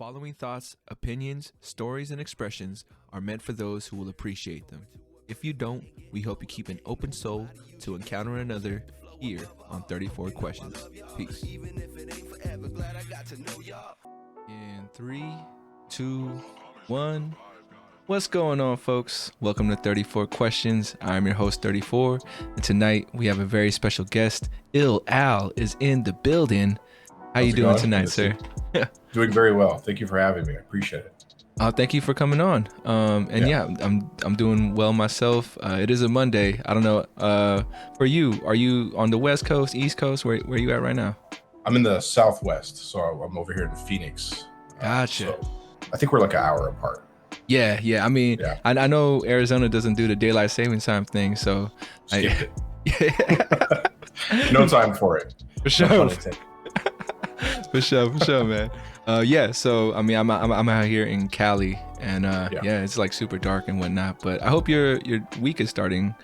following thoughts, opinions, stories, and expressions are meant for those who will appreciate them. If you don't, we hope you keep an open soul to encounter another here on 34 Questions. Peace. In 3, 2, 1. What's going on, folks? Welcome to 34 Questions. I'm your host, 34, and tonight we have a very special guest. IllAl is in the building. How you doing tonight, sir? Doing very well. Thank you for having me. I appreciate it. Thank you for coming on. I'm doing well myself. It is a Monday. I don't know. For you, are you on the West Coast, East Coast? Where are you at right now? I'm in the Southwest, so I'm over here in Phoenix. Gotcha. So I think we're like an hour apart. Yeah. I mean, yeah. I know Arizona doesn't do the daylight savings time thing, so Skipped it. No time for it. For sure. For sure, man. So I mean, I'm out here in Cali, and it's like super dark and whatnot. But I hope your week is starting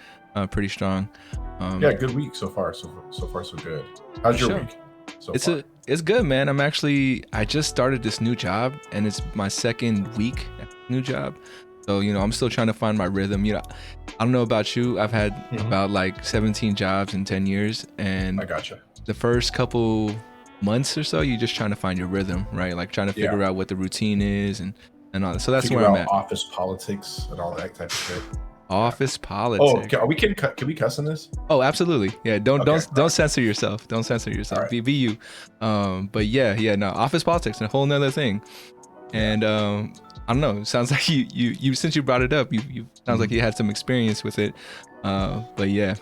pretty strong. Good week so far. So far, so good. How's your week? It's good, man. I just started this new job, and it's my second week at the new job. So I'm still trying to find my rhythm. I don't know about you. I've had about like 17 jobs in 10 years, and I gotcha. The first couple months or so, you're just trying to find your rhythm, right? Like trying to figure out what the routine is and all that. So that's where I'm at. Office politics and all that type of shit. Office politics. Oh, can we cuss in this? Oh, absolutely. Yeah, don't censor yourself. Don't censor yourself. Right. Be you. But no, office politics, a whole nother thing. And I don't know. It sounds like you since you brought it up, you sounds like you had some experience with it. But yeah,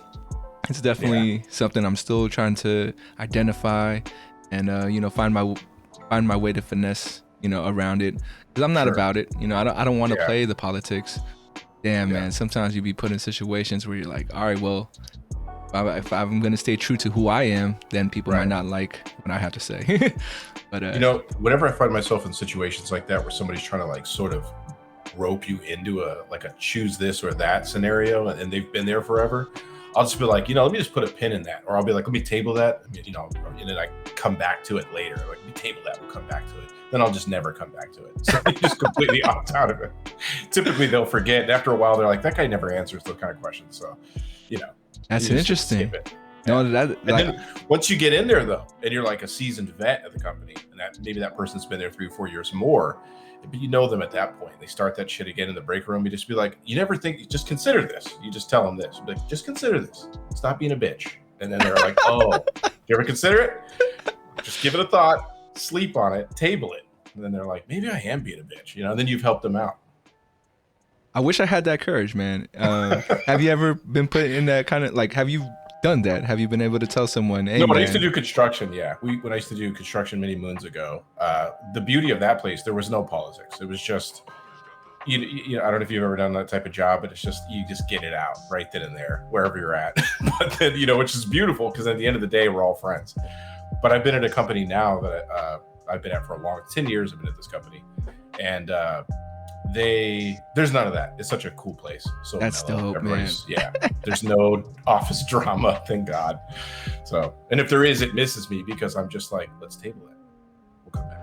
it's definitely something I'm still trying to identify and find my way to finesse around it, because I'm not about it. I don't want to play the politics. Damn, man, sometimes you be put in situations where you're like, all right, well, if I'm gonna stay true to who I am, then people might not like what I have to say. But whenever I find myself in situations like that where somebody's trying to like sort of rope you into a choose this or that scenario, and they've been there forever, I'll just be like, let me just put a pin in that. Or I'll be like, let me table that, and then I come back to it later. Like, let me table that, we'll come back to it. Then I'll just never come back to it. So they just completely opt out of it. Typically, they'll forget. After a while, they're like, that guy never answers those kind of questions. So, That's interesting. Then once you get in there, though, and you're like a seasoned vet at the company, and maybe that person's been there 3 or 4 years more, but you know them at that point. They start that shit again in the break room. You just be like, you never think, just consider this. You just tell them this. Like, just consider this. Stop being a bitch. And then they're like, oh, you ever consider it? Just give it a thought, sleep on it, table it. And then they're like, maybe I am being a bitch. And then you've helped them out. I wish I had that courage, man. Have you ever been put in that kind of, have you done that? Have you been able to tell someone, hey, no, when I used to do construction, when I used to do construction many moons ago, the beauty of that place, there was no politics. It was just, I don't know if you've ever done that type of job, but it's just, you just get it out right then and there, wherever you're at. But then, which is beautiful, because at the end of the day, we're all friends. But I've been at a company now that I've been at for a long 10 years. I've been at this company, and there's none of that. It's such a cool place. So that's dope, man. There's no office drama, thank God. So, and if there is, it misses me, because I'm just like, let's table it. We'll come back.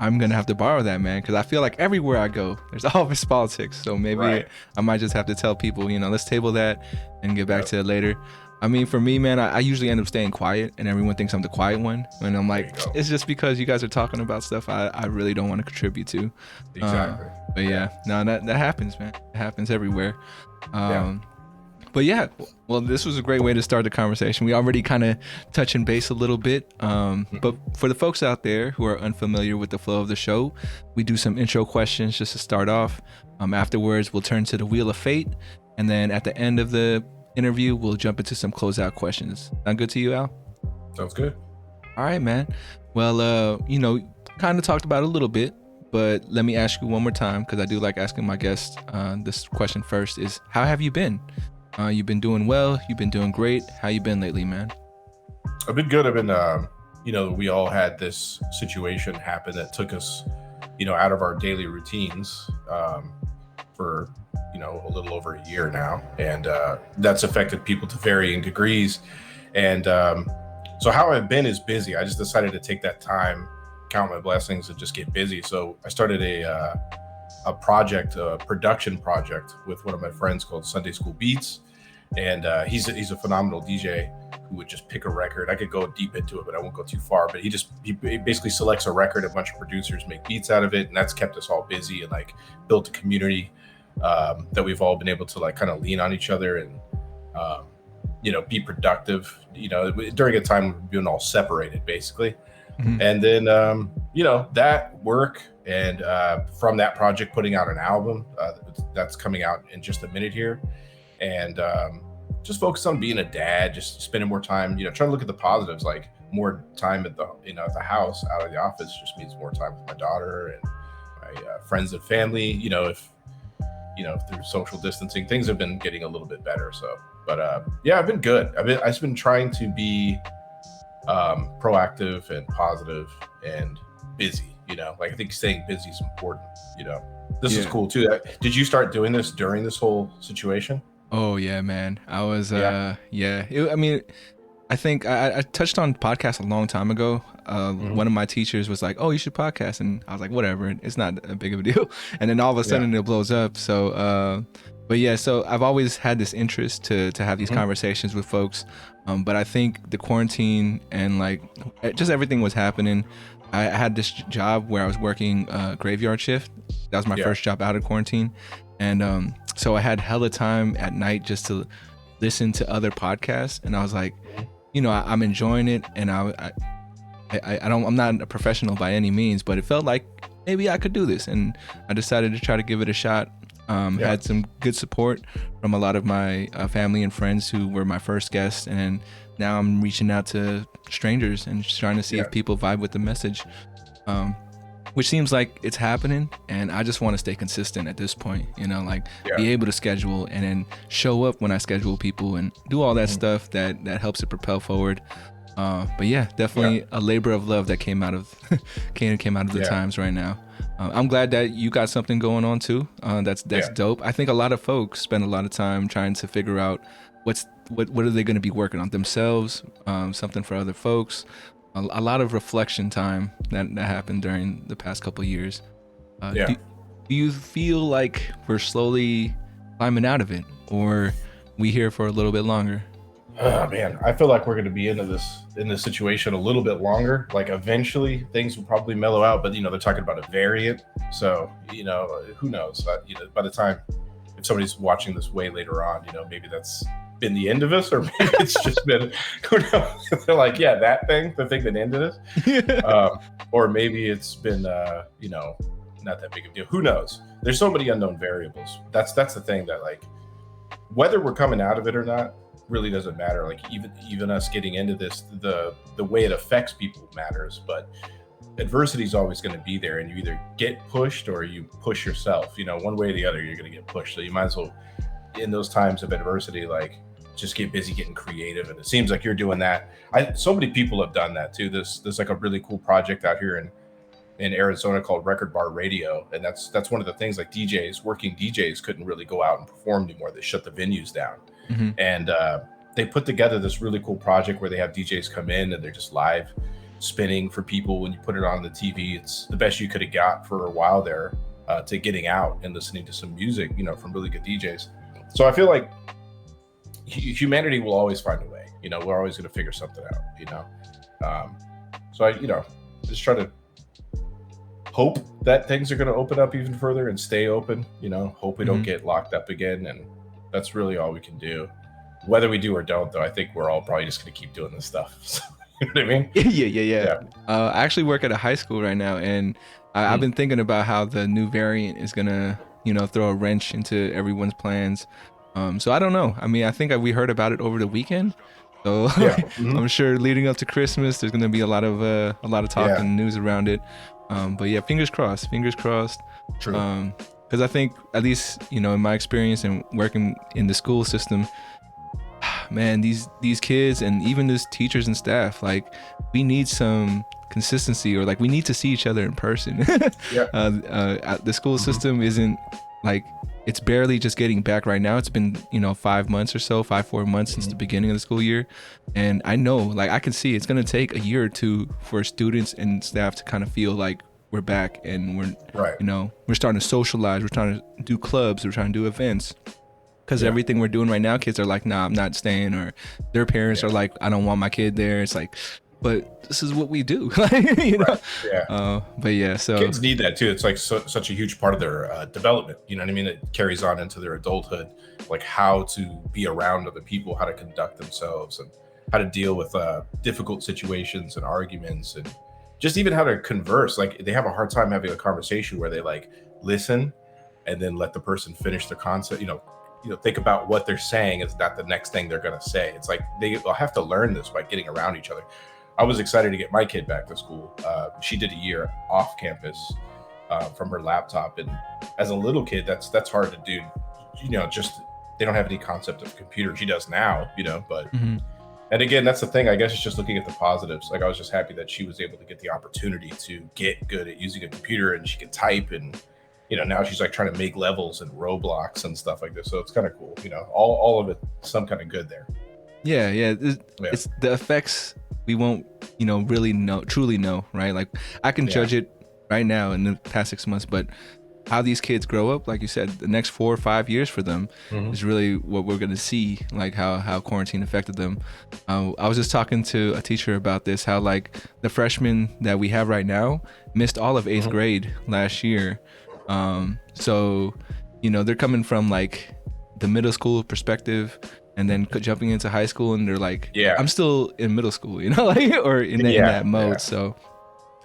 I'm gonna have to borrow that, man, because I feel like everywhere I go, there's office politics. So maybe I might just have to tell people, let's table that and get back to it later. I mean, for me, man, I usually end up staying quiet, and everyone thinks I'm the quiet one. And I'm like, it's just because you guys are talking about stuff I really don't want to contribute to. Exactly. That happens, man. It happens everywhere. But well, this was a great way to start the conversation. We already kind of touching base a little bit. But for the folks out there who are unfamiliar with the flow of the show, we do some intro questions just to start off. Afterwards, we'll turn to the Wheel of Fate. And then at the end of the interview, we'll jump into some closeout questions. Sound good to you, Al? Sounds good. All right, man. Well, kind of talked about it a little bit, but let me ask you one more time, because I do like asking my guests this question first, is how have you been? You've been doing well. You've been doing great. How you been lately, man? I've been good. I've been, we all had this situation happen that took us, out of our daily routines for a little over a year now, and that's affected people to varying degrees. And so how I've been is busy. I just decided to take that time count my blessings and just get busy. So I started a project, a production project with one of my friends called Sunday School Beats. And he's a phenomenal DJ who would just pick a record. I could go deep into it, but I won't go too far. But he basically selects a record, a bunch of producers make beats out of it, and that's kept us all busy and like built a community that we've all been able to like kind of lean on each other and be productive. During a time we've been all separated basically, and then that work and from that project putting out an album that's coming out in just a minute here. And just focus on being a dad, just spending more time, trying to look at the positives, like more time at the house, out of the office just means more time with my daughter and my friends and family. If through social distancing, things have been getting a little bit better. So, but I've been good. I've been trying to be proactive and positive and busy. Like I think staying busy is important. This is cool too. Did you start doing this during this whole situation? Oh yeah, man. I was I think I touched on podcasts a long time ago. One of my teachers was like, "Oh, you should podcast," and I was like, "Whatever, it's not a big of a deal." And then all of a sudden it blows up. So, but yeah, so I've always had this interest to have these conversations with folks. But I think the quarantine and like just everything was happening. I had this job where I was working graveyard shift. That was my first job out of quarantine, and so I had hella time at night just to listen to other podcasts, and I was like, I'm enjoying it, and I'm not a professional by any means, but it felt like maybe I could do this, and I decided to try to give it a shot. Had some good support from a lot of my family and friends who were my first guests, and now I'm reaching out to strangers and just trying to see if people vibe with the message, which seems like it's happening. And I just want to stay consistent at this point, be able to schedule and then show up when I schedule people and do all that stuff that helps it propel forward. But yeah, definitely a labor of love that came out of the times right now. I'm glad that you got something going on too. That's dope. I think a lot of folks spend a lot of time trying to figure out what are they going to be working on themselves, something for other folks. A lot of reflection time that happened during the past couple of years. Do you feel like we're slowly climbing out of it, or we here for a little bit longer? Oh man, I feel like we're going to be in this situation a little bit longer. Like eventually things will probably mellow out, but they're talking about a variant. So, who knows? By the time, if somebody's watching this way later on, maybe that's been the end of us, or maybe it's just been, who knows? They're like, yeah, that thing, the thing that ended us. Or maybe it's been, not that big of a deal. Who knows? There's so many unknown variables. That's the thing that like, whether we're coming out of it or not, really doesn't matter. Like even us getting into this, the way it affects people matters, but adversity is always going to be there, and you either get pushed or you push yourself. One way or the other, you're going to get pushed. So you might as well, in those times of adversity, like just get busy getting creative. And it seems like you're doing that. So many people have done that too. There's like a really cool project out here in Arizona called Record Bar Radio, and that's one of the things. Like working DJs couldn't really go out and perform anymore. They shut the venues down. And they put together this really cool project where they have DJs come in and they're just live spinning for people. When you put it on the TV, it's the best you could have got for a while there, to getting out and listening to some music, from really good DJs. So I feel like humanity will always find a way. We're always going to figure something out. So I just try to hope that things are going to open up even further and stay open. Hope we don't get locked up again, and that's really all we can do. Whether we do or don't, though, I think we're all probably just going to keep doing this stuff. So, you know what I mean? Yeah. I actually work at a high school right now, and I've been thinking about how the new variant is going to, throw a wrench into everyone's plans. So I don't know. I mean, I think we heard about it over the weekend. So I'm sure leading up to Christmas, there's going to be a lot of talk and news around it. But yeah, fingers crossed. True. Because I think, at least, in my experience and working in the school system, man, these kids and even these teachers and staff, like, we need some consistency, or like we need to see each other in person. The school system isn't like it's barely just getting back right now. It's been 5 months or so, 4 months since the beginning of the school year, and I know, like, I can see it's gonna take a year or two for students and staff to kind of feel like we're back and we're starting to socialize, we're trying to do clubs, we're trying to do events. Because everything we're doing right now, kids are like, nah, I'm not staying, or their parents are like, I don't want my kid there. It's like, but this is what we do, you know? Yeah. But yeah, so kids need that too. It's like such a huge part of their development. You know what I mean? It carries on into their adulthood, like how to be around other people, how to conduct themselves, and how to deal with difficult situations and arguments, and just even how to converse. Like they have a hard time having a conversation where they like listen and then let the person finish their concept. Think about what they're saying is not the next thing they're going to say. It's like they'll have to learn this by getting around each other. I was excited to get my kid back to school. She did a year off campus from her laptop, and as a little kid, that's hard to do. Just they don't have any concept of a computer. She does now, but and again, that's the thing. I guess it's just looking at the positives. Like I was just happy that she was able to get the opportunity to get good at using a computer, and she can type, and now she's like trying to make levels and Roblox and stuff like this. So it's kind of cool. All of it, some kind of good there. Yeah. It's the effects we won't, really truly know, right? Like I can judge it right now in the past 6 months, but how these kids grow up, like you said, the next 4 or 5 years for them is really what we're going to see, like how quarantine affected them. I was just talking to a teacher about this, how like the freshmen that we have right now missed all of 8th grade last year. So, they're coming from like the middle school perspective and then jumping into high school, and they're like, I'm still in middle school, like, or in that mode. Yeah. So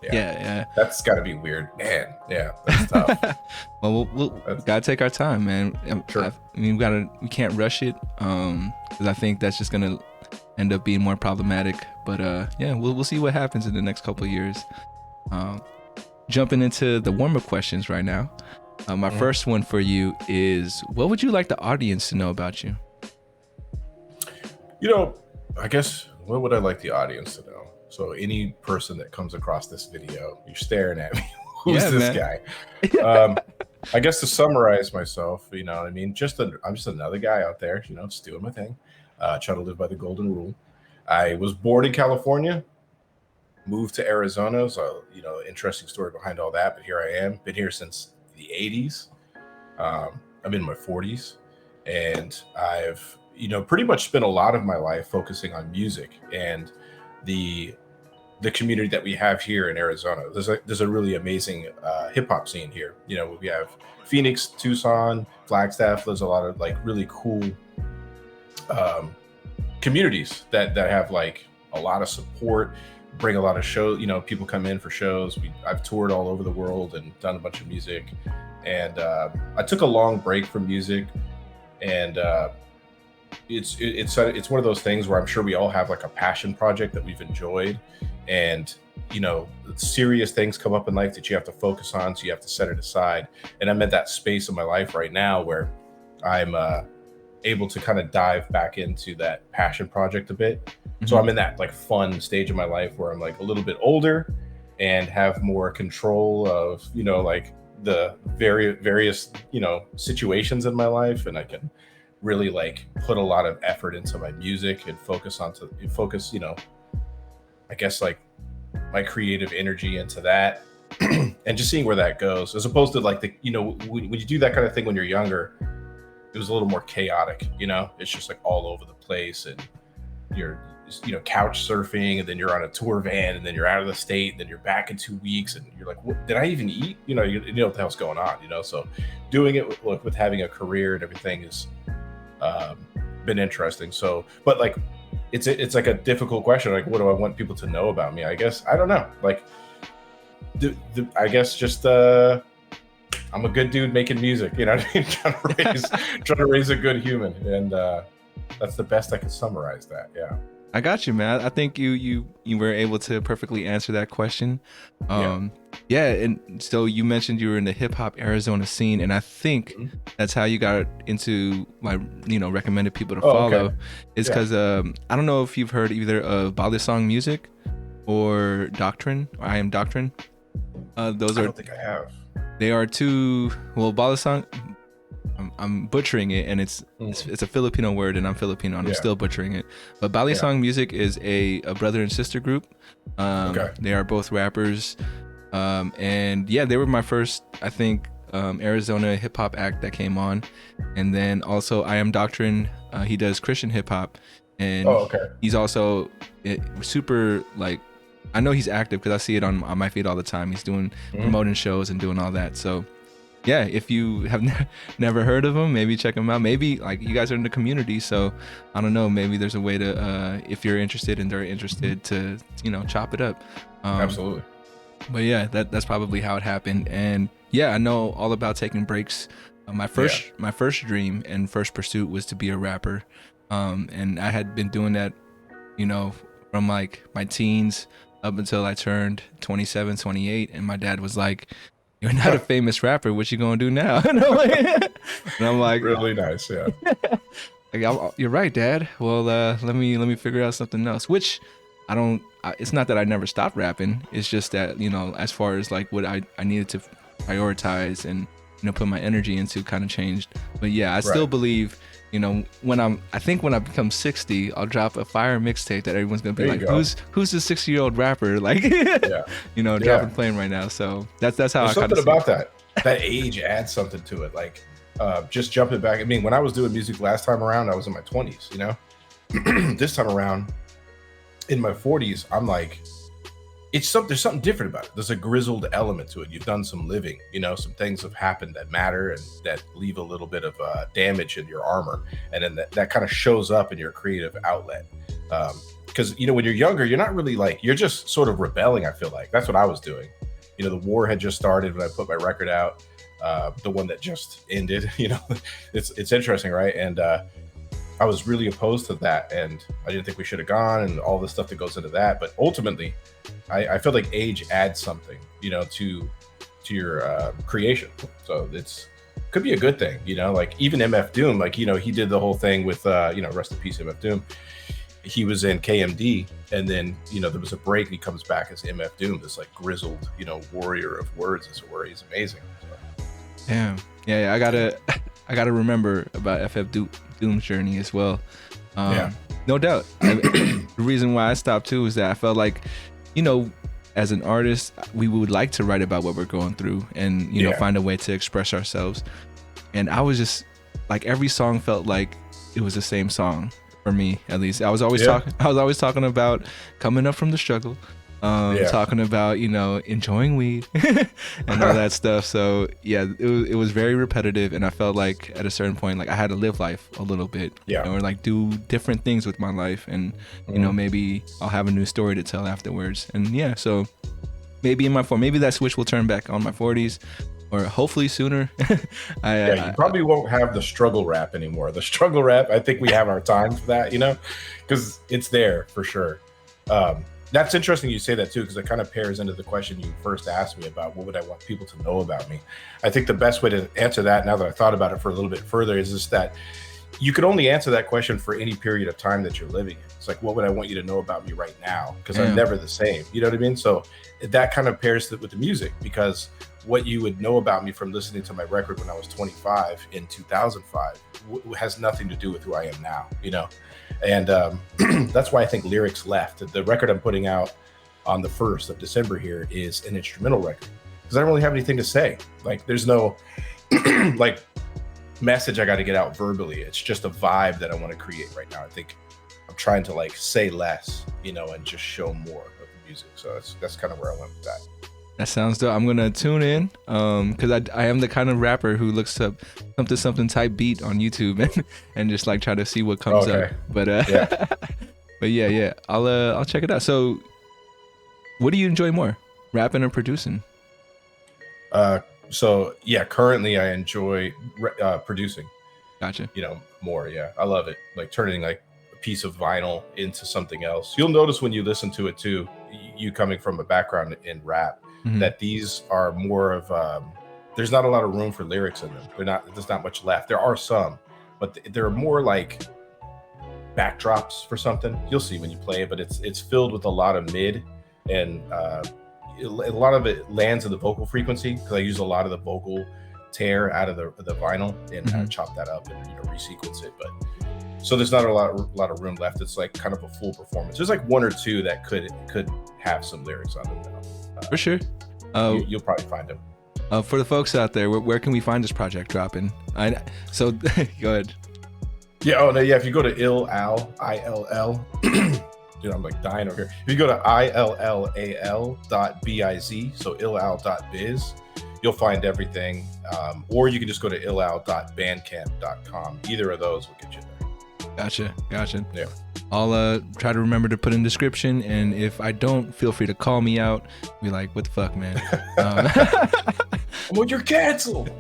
yeah. That's gotta be weird, man. Yeah, that's tough. Well, we'll gotta take our time, man. Sure. We can't rush it. Cause I think that's just gonna end up being more problematic, but we'll see what happens in the next couple of years. Jumping into the warm-up questions right now. My first one for you is, what would you like the audience to know about you? I guess, what would I like the audience to know? So any person that comes across this video, you're staring at me. Who's this guy? I guess to summarize myself, you know what I mean? I'm just another guy out there, just doing my thing, trying to live by the golden rule. I was born in California, moved to Arizona. So, interesting story behind all that, but here I am. Been here since the 80s. I'm in my 40s, and I've, pretty much spent a lot of my life focusing on music and the community that we have here in Arizona. There's a really amazing hip hop scene here. We have Phoenix, Tucson, Flagstaff. There's a lot of like really cool communities that have like a lot of support, bring a lot of shows. People come in for shows. I've toured all over the world and done a bunch of music, and I took a long break from music, and it's one of those things where I'm sure we all have like a passion project that we've enjoyed, and serious things come up in life that you have to focus on, so you have to set it aside. And I'm at that space in my life right now where I'm able to kind of dive back into that passion project a bit. So I'm in that like fun stage of my life where I'm like a little bit older and have more control of like the various situations in my life, and I can really like put a lot of effort into my music and focus I guess like my creative energy into that, and just seeing where that goes, as opposed to like when you do that kind of thing when you're younger, it was a little more chaotic. It's just like all over the place, and you're couch surfing, and then you're on a tour van, and then you're out of the state, and then you're back in 2 weeks, and you're like, what did I even eat? You know what the hell's going on, so doing it with having a career and everything has been interesting. So, but like it's like a difficult question, like what do I want people to know about me? I guess I don't know, like I guess just I'm a good dude making music, what I mean? trying to raise a good human, and that's the best I could summarize that. Yeah. I got you, man. I think you were able to perfectly answer that question. And so you mentioned you were in the hip hop Arizona scene, and I think that's how you got into my recommended people to follow. Okay. Is because I don't know if you've heard either of Balisong Music or Doctrine, or I Am Doctrine. I don't think I have. They are two. Well, Balisong. I'm butchering it, and it's a Filipino word, and I'm Filipino, and I'm still butchering it. But Bali Song Music is a brother and sister group. They are both rappers, and yeah, they were my first, I think, Arizona hip hop act that came on, and then also I Am Doctrine. He does Christian hip hop, and he's also super like. I know he's active because I see it on my feed all the time. He's doing promoting shows and doing all that. So yeah, if you have never heard of him, maybe check him out. Maybe like you guys are in the community, so I don't know, maybe there's a way to if you're interested and they're interested to, you know, chop it up. Absolutely. But yeah, that's probably how it happened. And yeah, I know all about taking breaks. My first dream and first pursuit was to be a rapper, and I had been doing that, you know, from like my teens up until I turned 27, 28, and my dad was like, "You're not a famous rapper. What you gonna do now?" And I'm like, really nice, yeah. Like, you're right, Dad. Well, let me figure out something else. Which I don't. It's not that I never stopped rapping. It's just that, you know, as far as like what I needed to prioritize and, you know, put my energy into kind of changed. But yeah, I still believe, you know, when I become 60, I'll drop a fire mixtape that everyone's gonna be like, who's the 60-year-old rapper, like, you know, dropping playing right now. So that's how There's I something about that age adds something to it. Like, just jumping back. I mean, when I was doing music last time around, I was in my 20s. You know, this time around, in my 40s, I'm like, there's something different about it. There's a grizzled element to it. You've done some living, you know, some things have happened that matter and that leave a little bit of damage in your armor. And then that kind of shows up in your creative outlet. Because, you know, when you're younger, you're not really like, you're just sort of rebelling, I feel like. That's what I was doing. You know, the war had just started when I put my record out, the one that just ended, you know. It's interesting, right? And I was really opposed to that, and I didn't think we should have gone, and all the stuff that goes into that. But ultimately, I feel like age adds something, you know, to your creation. So could be a good thing, you know. Like even MF Doom, like, you know, he did the whole thing with you know, rest in peace, MF Doom. He was in KMD, and then, you know, there was a break, and he comes back as MF Doom, this like grizzled, you know, warrior of words, as it were. He's amazing. So. Damn. Yeah, I gotta remember about FF Doom's journey as well. No doubt. The reason why I stopped too is that I felt like, you know, as an artist, we would like to write about what we're going through and, you know, find a way to express ourselves. And I was just like, every song felt like it was the same song for me, at least. I was always talking about coming up from the struggle. Talking about, you know, enjoying weed and all that stuff. So yeah, it was very repetitive, and I felt like at a certain point, like I had to live life a little bit, you know, or like do different things with my life, and you know, maybe I'll have a new story to tell afterwards. And yeah, so maybe maybe that switch will turn back on my 40s, or hopefully sooner. You probably won't have the struggle rap anymore. The struggle rap, I think we have our time for that, you know, because it's there for sure. That's interesting you say that too, because it kind of pairs into the question you first asked me about what would I want people to know about me. I think the best way to answer that, now that I thought about it for a little bit further, is just that you could only answer that question for any period of time that you're living in. It's like, what would I want you to know about me right now? Because I'm never the same. You know what I mean? So that kind of pairs with the music, because what you would know about me from listening to my record when I was 25 in 2005 has nothing to do with who I am now, you know? And that's why I think lyrics left. The record I'm putting out on the 1st of December here is an instrumental record, because I don't really have anything to say. Like, there's no like message I got to get out verbally. It's just a vibe that I want to create right now. I think I'm trying to like say less, you know, and just show more of the music. So that's kind of where I went with that. That sounds dope. I'm gonna tune in, because I am the kind of rapper who looks up something type beat on YouTube and just like try to see what comes up. But but yeah, I'll check it out. So, what do you enjoy more, rapping or producing? So yeah, currently I enjoy producing. Gotcha. You know, more. Yeah, I love it. Like turning like a piece of vinyl into something else. You'll notice when you listen to it too, you coming from a background in rap, that these are more of there's not a lot of room for lyrics in them. There's not much left. There are some, but they're more like backdrops for something. You'll see when you play it, but it's filled with a lot of mid, and a lot of it lands in the vocal frequency, because I use a lot of the vocal tear out of the vinyl and chop that up and resequence it. But so there's not a lot of room left. It's like kind of a full performance. There's like one or two that could have some lyrics on them now. For sure. You'll probably find them. For the folks out there, where can we find this project dropping? So go ahead. Yeah. Oh no. Yeah. If you go to IllAl, ILL, dude, I'm like dying over here. If you go to IllAl.biz, so IllAl.biz, you'll find everything. Or you can just go to IllAl.bandcamp.com. Either of those will get you there. Gotcha. Yeah. I'll try to remember to put in description, and if I don't, feel free to call me out. Be like, what the fuck, man? Well, you're canceled.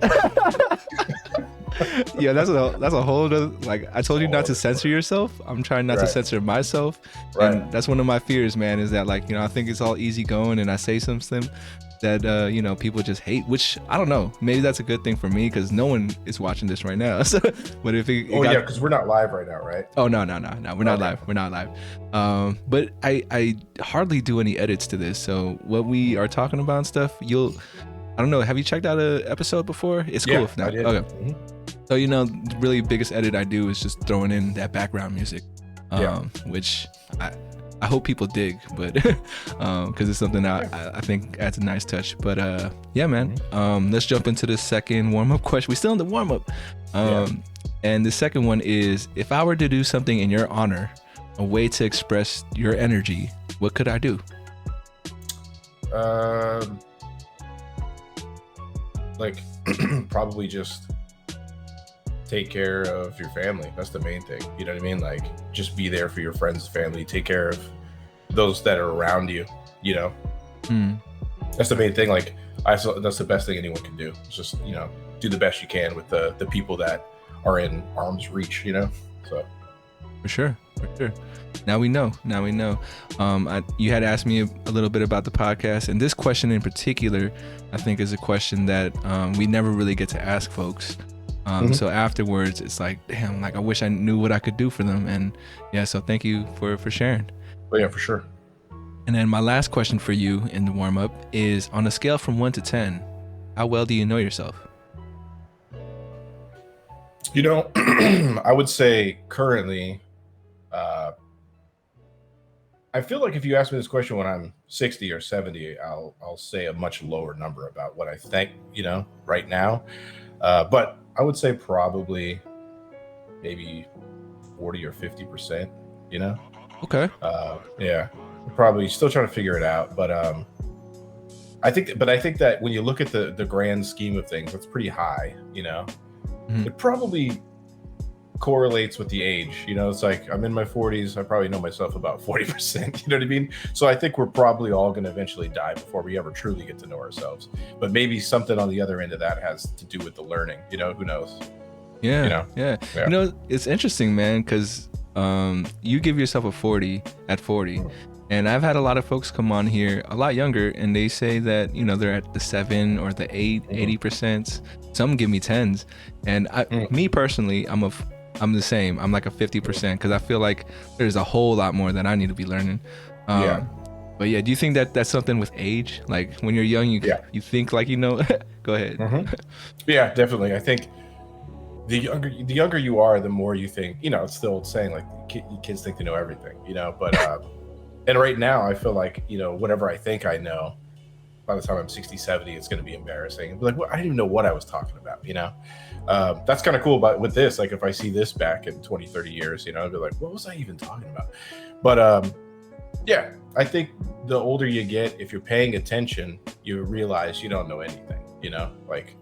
Yeah, that's a whole other, like, I told you not to censor yourself. I'm trying not to censor myself. Right. And that's one of my fears, man, is that, like, I think it's all easy going and I say something that people just hate, which I don't know, maybe that's a good thing for me because no one is watching this right now. So, but if yeah, because we're not live right now, right? Oh no, we're not live. But I hardly do any edits to this, so what we are talking about and stuff, I don't know, have you checked out an episode before? It's cool if not. I did. Okay. So the really biggest edit I do is just throwing in that background music, which I hope people dig, but because it's something I think adds a nice touch. But yeah, man, let's jump into the second warm-up question. We're still in the warm-up. And the second one is, if I were to do something in your honor, a way to express your energy, what could I do? Like probably just take care of your family. That's the main thing. You know what I mean? Like, just be there for your friends, family. Take care of those that are around you. That's the main thing. Like, that's the best thing anyone can do. It's just do the best you can with the people that are in arm's reach. So for sure. Now we know. You had asked me a little bit about the podcast, and this question in particular, I think, is a question that we never really get to ask folks. So afterwards, it's like, damn, like I wish I knew what I could do for them. And yeah, so thank you for sharing. Oh yeah, for sure. And then my last question for you in the warm up is, on a scale from 1 to 10, how well do you know yourself? I would say currently, I feel like if you ask me this question when I'm 60 or 70, I'll say a much lower number about what I think, right now. But I would say probably maybe 40 or 50%, Okay. Yeah, probably still trying to figure it out. But I think that when you look at the grand scheme of things, that's pretty high, It probably correlates with the age. It's like I'm in my 40s. I probably know myself about 40%. You know what I mean? So I think we're probably all going to eventually die before we ever truly get to know ourselves. But maybe something on the other end of that has to do with the learning. Who knows? Yeah. It's interesting, man, because you give yourself a 40 at 40. And I've had a lot of folks come on here a lot younger, and they say that, they're at the 7 or the 8, 80%. Some give me 10s. And me personally, I'm the same. I'm like a 50% because I feel like there's a whole lot more that I need to be learning. But yeah, do you think that that's something with age? Like when you're young, you think like, go ahead. Yeah, definitely. I think the younger you are, the more you think, it's still saying like kids think they know everything, but, and right now I feel like, whatever I think I know, by the time I'm 60, 70, it's going to be embarrassing. Like, well, I didn't even know what I was talking about, That's kind of cool with this. Like, if I see this back in 20, 30 years, I'd be like, what was I even talking about? But yeah, I think the older you get, if you're paying attention, you realize you don't know anything, like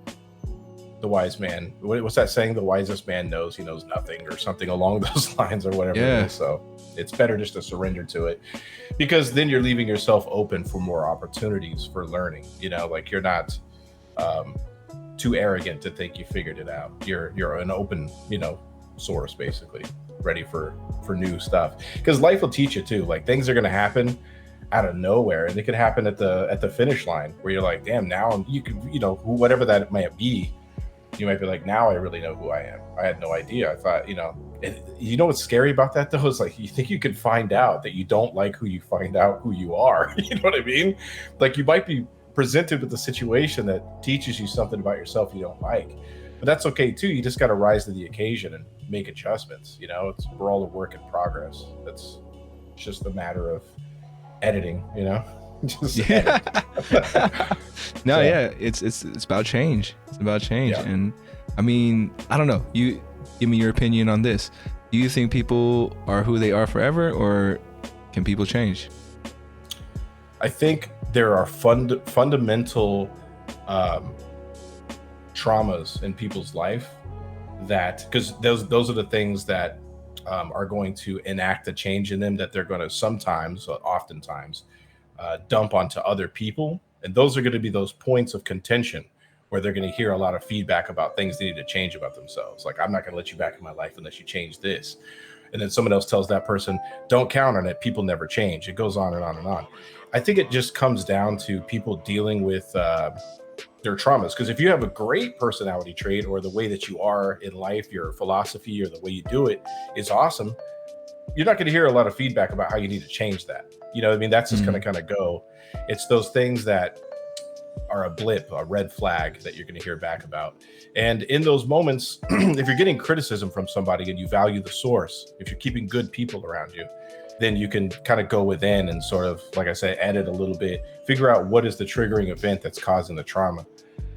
the wise man. What's that saying? The wisest man knows he knows nothing, or something along those lines, or whatever it is. So it's better just to surrender to it, because then you're leaving yourself open for more opportunities for learning. Like you're not too arrogant to think you figured it out. You're an open, source, basically, ready for new stuff. Because life will teach you too. Like things are going to happen out of nowhere, and it could happen at the finish line where you're like, damn, now you could, whatever that might be. You might be like, now I really know who I am. I had no idea. I thought, what's scary about that though is like, you think you could find out that you don't like who you find out who you are. You know what I mean? Like you might be presented with a situation that teaches you something about yourself you don't like. But that's okay too. You just got to rise to the occasion and make adjustments. We're all a work in progress. It's just a matter of editing. Just Yeah. No, So, yeah, it's about change. It's about change. Yeah. And I mean, I don't know. You give me your opinion on this. Do you think people are who they are forever, or can people change? I think there are fundamental traumas in people's life because those are the things that are going to enact a change in them that they're going to oftentimes dump onto other people. And those are going to be those points of contention where they're going to hear a lot of feedback about things they need to change about themselves. Like, I'm not going to let you back in my life unless you change this. And then someone else tells that person, don't count on it. People never change. It goes on and on and on. I think it just comes down to people dealing with their traumas. Because if you have a great personality trait, or the way that you are in life, your philosophy or the way you do it is awesome, you're not going to hear a lot of feedback about how you need to change that. That's just going to kind of go. It's those things that are a blip, a red flag that you're going to hear back about. And in those moments, if you're getting criticism from somebody and you value the source, if you're keeping good people around you, then you can kind of go within and sort of, like I say, edit a little bit, figure out what is the triggering event that's causing the trauma,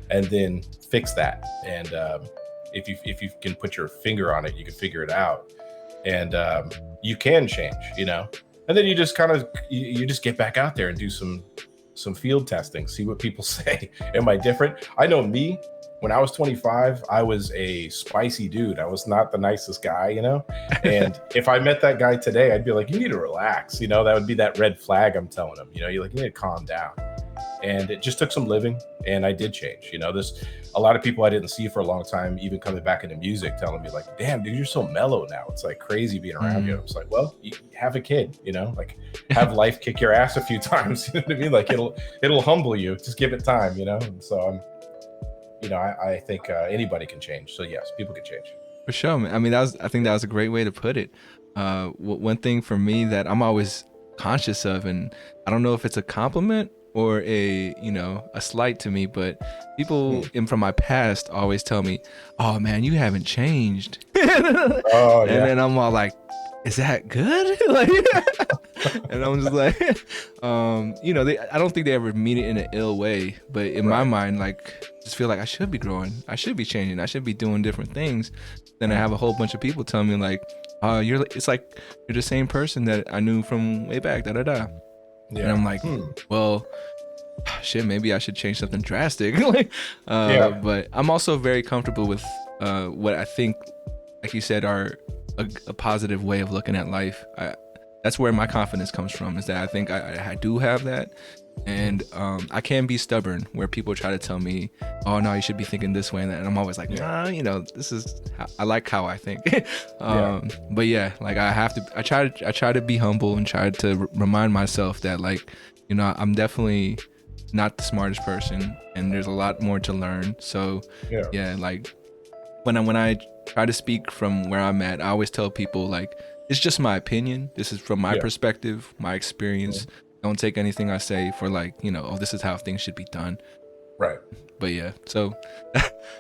and then fix that. And if you can put your finger on it, you can figure it out, and you can change, and then you just kind of you just get back out there and do some field testing, see what people say. Am I different? I know me. When I was 25, I was a spicy dude. I was not the nicest guy, and if I met that guy today, I'd be like, you need to relax. That would be that red flag I'm telling him. You're like, you need to calm down. And it just took some living, and I did change. There's a lot of people I didn't see for a long time, even coming back into music, telling me like, damn, dude, you're so mellow now. It's like crazy being around you. I was like, well, you have a kid, like have life kick your ass a few times. You know what I mean? Like it'll humble you. Just give it time, And so I think anybody can change. So yes, people can change. For sure, man. I mean, I think that was a great way to put it. One thing for me that I'm always conscious of, and I don't know if it's a compliment or a slight to me, but people from my past always tell me, oh man, you haven't changed. Oh, yeah. And then I'm all like, is that good? And I'm just like, I don't think they ever mean it in an ill way, but in my mind, like, just feel like I should be growing, I should be changing, I should be doing different things. Then I have a whole bunch of people tell me like, it's like you're the same person that I knew from way back, da da da. Yeah. And I'm like, well, shit, maybe I should change something drastic. But I'm also very comfortable with what I think, like you said, are a positive way of looking at life. That's where my confidence comes from, is that I think I do have that. And I can be stubborn, where people try to tell me, oh no, you should be thinking this way and that, and I'm always like, nah, this is I like how I think. But yeah, like I try to be humble and try to remind myself that, like, I'm definitely not the smartest person, and there's a lot more to learn. So yeah, like when I try to speak from where I'm at, I always tell people, like, it's just my opinion. This is from my perspective, my experience. Don't take anything I say for like, oh, this is how things should be done. Right. But yeah, so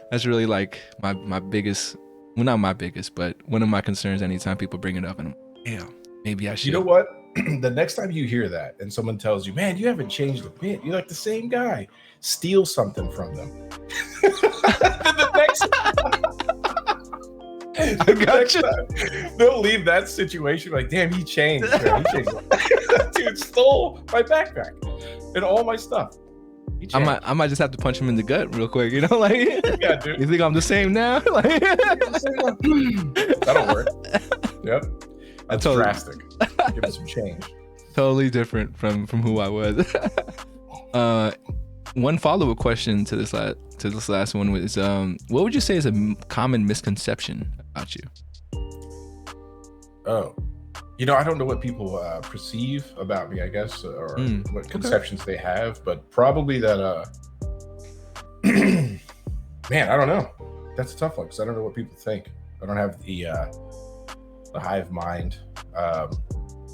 that's really like my biggest, well, not my biggest, but one of my concerns anytime people bring it up, and maybe I should. You know what? The next time you hear that and someone tells you, man, you haven't changed a bit, you're like the same guy, steal something from them. Next time, they'll leave that situation like, damn, he changed. Man. He changed. Dude stole my backpack and all my stuff. I might just have to punch him in the gut real quick, like, yeah, dude. You think I'm the same now? Like, that'll work. Yep. That's drastic. Give it some change. Totally different from who I was. One follow-up question to this last one was, what would you say is a common misconception about you? Oh, I don't know what people perceive about me, I guess, or what conceptions they have, but probably that, man, I don't know. That's a tough one, because I don't know what people think. I don't have the hive mind.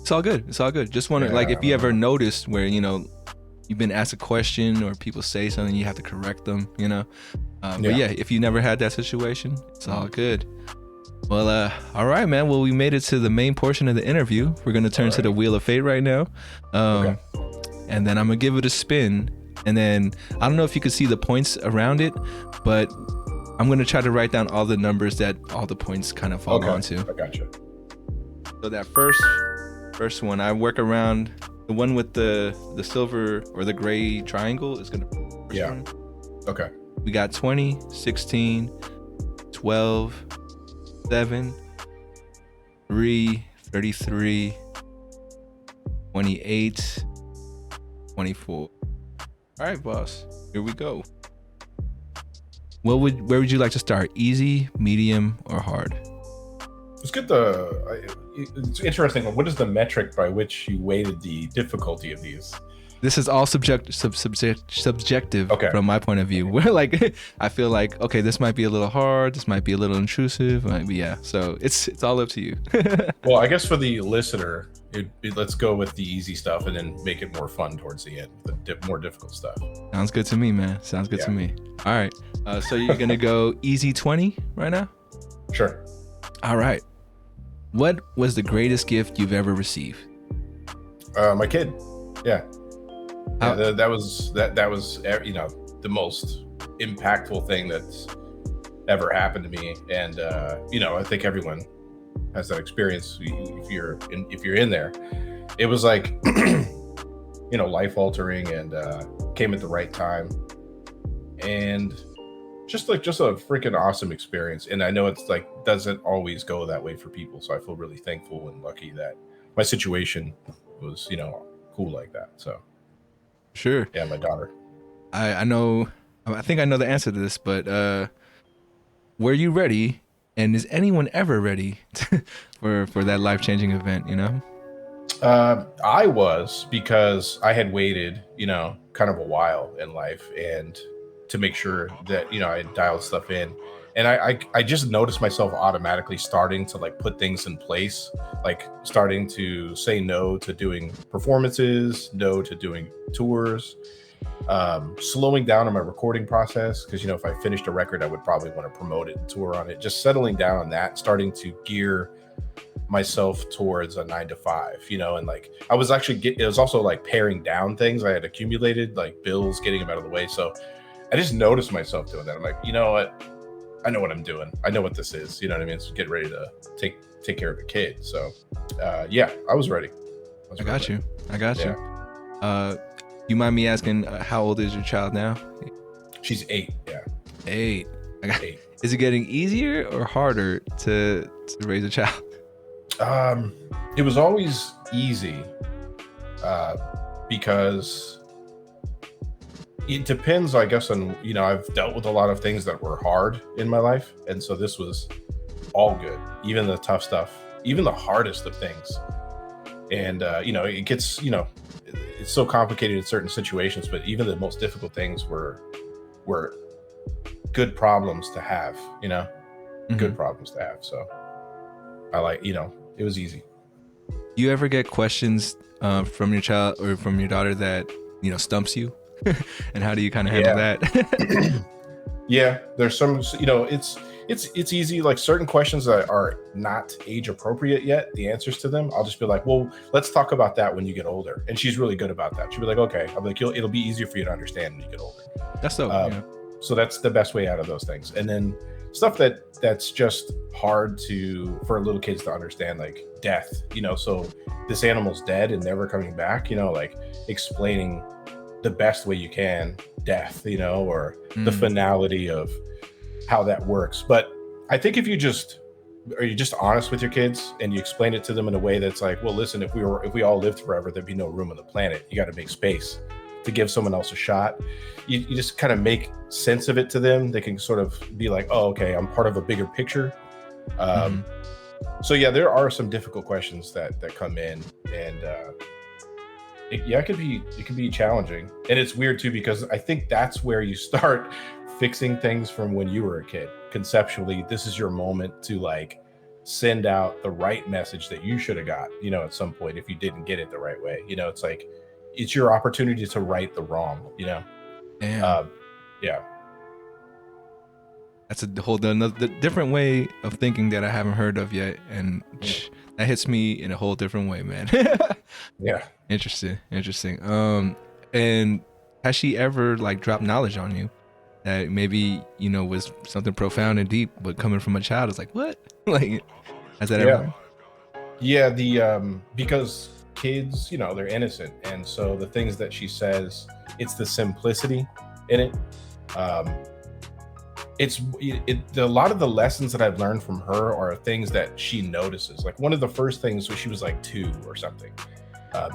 It's all good. Just wondering, like, if you ever noticed where, you've been asked a question or people say something, you have to correct them, you know. But Yeah. yeah, if you never had that situation, it's all good. Well, all right, man. Well, we made it to the main portion of the interview. We're gonna turn to the Wheel of Fate right now, Okay. and then I'm gonna give it a spin. And then I don't know if you can see the points around it, but I'm gonna try to write down all the numbers that all the points kind of fall onto. I gotcha. So that first one, I work around the one with the silver or the gray triangle is gonna be the first Yeah. one. Okay. We got 20, 16, 12, 7, 3, 33, 28, 24. All right, boss. Here we go. Where would you like to start? Easy, medium, or hard? Let's get it's interesting. What is the metric by which you weighted the difficulty of these? This is all subjective Okay. from my point of view. Where like I feel like, okay, this might be a little hard, this might be a little intrusive, might be, yeah. So it's all up to you. Well, I guess for the listener, let's go with the easy stuff and then make it more fun towards the end, the more difficult stuff. Sounds good to me, man. Sounds good to me. All right. So you're gonna go easy 20 right now? Sure. All right. What was the greatest gift you've ever received? My kid. Yeah. That was the most impactful thing that's ever happened to me, and I think everyone has that experience. If you're in there, it was like life altering, and came at the right time, and just a freaking awesome experience. And I know it's like doesn't always go that way for people, so I feel really thankful and lucky that my situation was cool like that. So Sure. yeah, my daughter. I know. I think I know the answer to this, but were you ready? And is anyone ever ready for that life-changing event? I was, because I had waited, kind of a while in life, and to make sure that I dialed stuff in, and I just noticed myself automatically starting to like put things in place, like starting to say no to doing performances, no to doing tours, slowing down on my recording process, because if I finished a record, I would probably want to promote it and tour on it. Just settling down on that, starting to gear myself towards a 9 to 5, and like I was actually it was also like paring down things I had accumulated, like bills, getting them out of the way. So I just noticed myself doing that. I'm like, you know what? I know what I'm doing. I know what this is. You know what I mean? So get ready to take care of a kid. So yeah, I was ready. I got you. You mind me asking, how old is your child now? She's 8. Yeah. 8. 8. Is it getting easier or harder to raise a child? It was always easy, because it depends, I guess, on, I've dealt with a lot of things that were hard in my life. And so this was all good, even the tough stuff, even the hardest of things. And, it gets, it's so complicated in certain situations, but even the most difficult things were good problems to have, good problems to have. So I like, it was easy. You ever get questions from your child or from your daughter that, stumps you? And how do you kind of handle that? Yeah, there's some, it's easy. Like certain questions that are not age appropriate yet, the answers to them, I'll just be like, well, let's talk about that when you get older. And she's really good about that. She'll be like, okay. I'll be like, it'll be easier for you to understand when you get older. That's so. So that's the best way out of those things. And then stuff that's just hard for little kids to understand, like death, so this animal's dead and never coming back, like explaining the best way you can death, or the finality of how that works. But I think if you're just honest with your kids and you explain it to them in a way that's like, well, listen, if we all lived forever, there'd be no room on the planet. You got to make space to give someone else a shot. You just kind of make sense of it to them. They can sort of be like, oh, okay, I'm part of a bigger picture. So yeah, there are some difficult questions that come in, and it can be challenging. And it's weird too, because I think that's where you start fixing things from when you were a kid. Conceptually, this is your moment to like send out the right message that you should have got, at some point, if you didn't get it the right way. It's like it's your opportunity to right the wrong, you know? Damn. Yeah. That's a whole another different way of thinking that I haven't heard of yet, and that hits me in a whole different way, man. Yeah. Interesting. And has she ever like dropped knowledge on you that maybe, you know, was something profound and deep, but coming from a child is like, what? Like, has that ever? Yeah, because kids, you know, they're innocent, and so the things that she says, it's the simplicity in it. A lot of the lessons that I've learned from her are things that she notices. Like one of the first things when she was like 2 or something,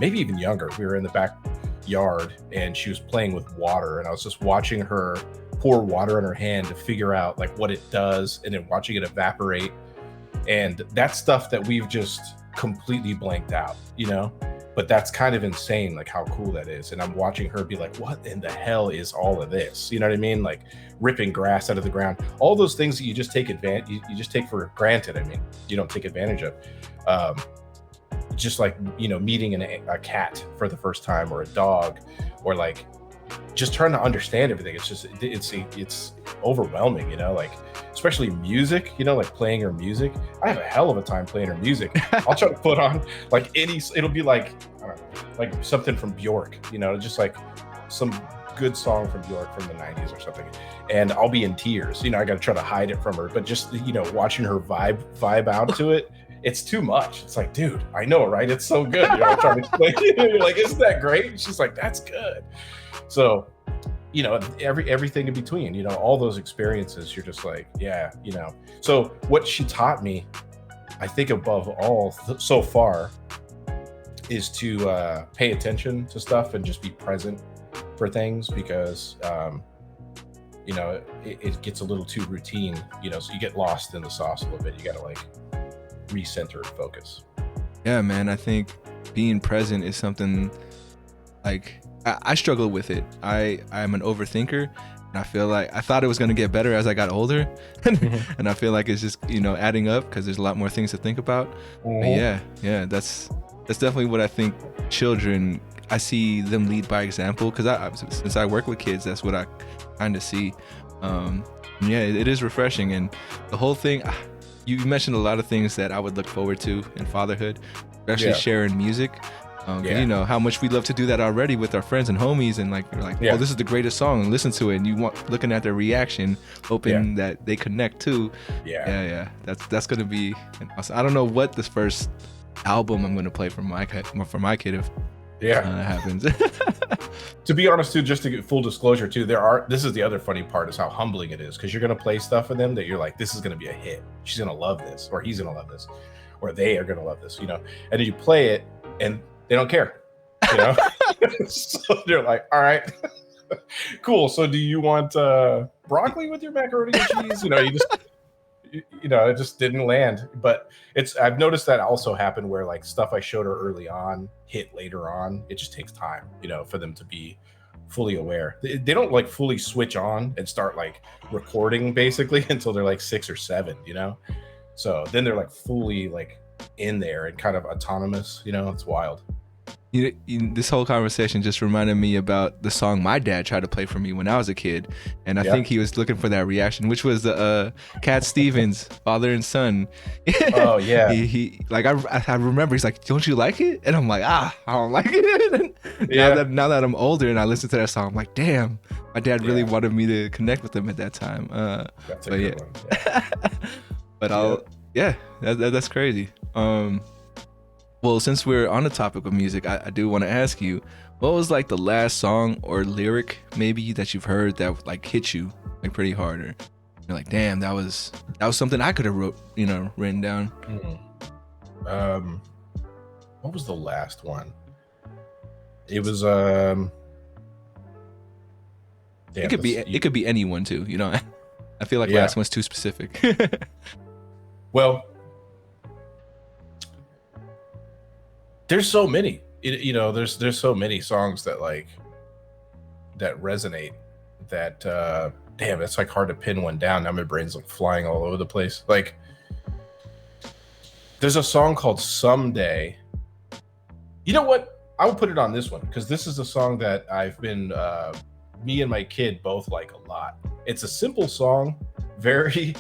maybe even younger. We were in the backyard and she was playing with water, and I was just watching her pour water in her hand to figure out like what it does, and then watching it evaporate. And that's stuff that we've just completely blanked out, you know? But that's kind of insane, like how cool that is. And I'm watching her be like, what in the hell is all of this? You know what I mean? Like ripping grass out of the ground, all those things that you just take you just take for granted. I mean, you don't take advantage of. Just like, you know, meeting a cat for the first time, or a dog, or like just trying to understand everything. It's just, it's overwhelming, you know, like, especially music, you know, like playing her music. I have a hell of a time playing her music. I'll try to put on like it'll be like, I don't know, like something from Bjork, you know, just like some good song from Bjork from the 90s or something. And I'll be in tears, you know, I got to try to hide it from her, but just, you know, watching her vibe out to it, it's too much. It's like, dude, I know, right? It's so good. You know, I'm trying to explain it. You're like, isn't that great? And she's like, that's good. So, you know, everything in between, you know, all those experiences, you're just like, yeah, you know. So what she taught me, I think above all so far, is to pay attention to stuff and just be present for things, because, you know, it gets a little too routine, you know, so you get lost in the sauce a little bit. You got to like recenter and focus. Yeah, man. I think being present is something like I struggle with it. I'm an overthinker, and I feel like I thought it was going to get better as I got older, and I feel like it's just, you know, adding up because there's a lot more things to think about. But yeah, that's definitely what I think. Children, I see them lead by example, because since I work with kids, that's what I kind of see. Yeah, it is refreshing, and the whole thing. You mentioned a lot of things that I would look forward to in fatherhood, especially sharing music. You know how much we love to do that already with our friends and homies, and like you're like, oh, this is the greatest song, and listen to it, and you want looking at their reaction, hoping that they connect too. Yeah. That's gonna be awesome. I don't know what this first album I'm gonna play for my kid if that happens. To be honest too, just to get full disclosure too, this is the other funny part, is how humbling it is, because you're gonna play stuff for them that you're like, this is gonna be a hit. She's gonna love this, or he's gonna love this, or they are gonna love this, you know. And then you play it and they don't care, you know. So they're like, all right, cool. So do you want broccoli with your macaroni and cheese? You know, you know, it just didn't land. But I've noticed that also happened where like stuff I showed her early on hit later on. It just takes time, you know, for them to be fully aware. They don't like fully switch on and start like recording basically until they're like 6 or 7, you know. So then they're like fully like in there and kind of autonomous, you know. It's wild. This whole conversation just reminded me about the song my dad tried to play for me when I was a kid, and I think he was looking for that reaction, which was the Cat Stevens, Father and Son. Oh yeah. He like I remember he's like, don't you like it? And I'm like, I don't like it. Now that I'm older and I listen to that song, I'm like, damn, my dad really wanted me to connect with him at that time. That's a good one. But that's crazy. Well, since we're on the topic of music, I do want to ask you, what was like the last song or lyric maybe that you've heard that like hit you like pretty hard, or you're like, damn, that was something I could have written down. What was the last one? It was it could be anyone too, you know. I feel like last one's too specific. Well, there's so many, you know, there's so many songs that like that resonate, that damn, it's like hard to pin one down. Now my brain's like flying all over the place. Like there's a song called Someday. You know what? I will put it on this one because this is a song that I've been me and my kid both like a lot. It's a simple song, very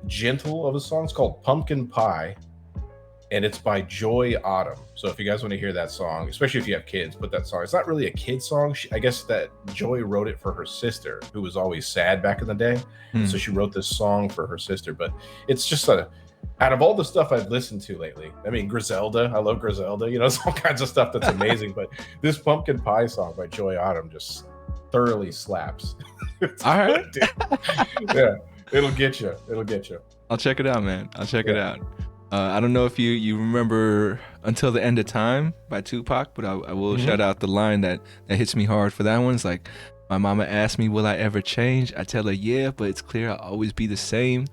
gentle of a song. It's called Pumpkin Pie, and it's by Joy Autumn. So if you guys want to hear that song, especially if you have kids, put that song. It's not really a kid song. I guess that Joy wrote it for her sister, who was always sad back in the day. So she wrote this song for her sister. But it's just out of all the stuff I've listened to lately, I mean, Griselda, I love Griselda, you know, it's all kinds of stuff that's amazing. But this Pumpkin Pie song by Joy Autumn just thoroughly slaps. All right. Yeah, it'll get you. It'll get you. I'll check it out, man. I'll check it out. I don't know if you remember Until the End of Time by Tupac, but I will shout out the line that hits me hard for that one. It's like, my mama asked me, will I ever change? I tell her, yeah, but it's clear I'll always be the same.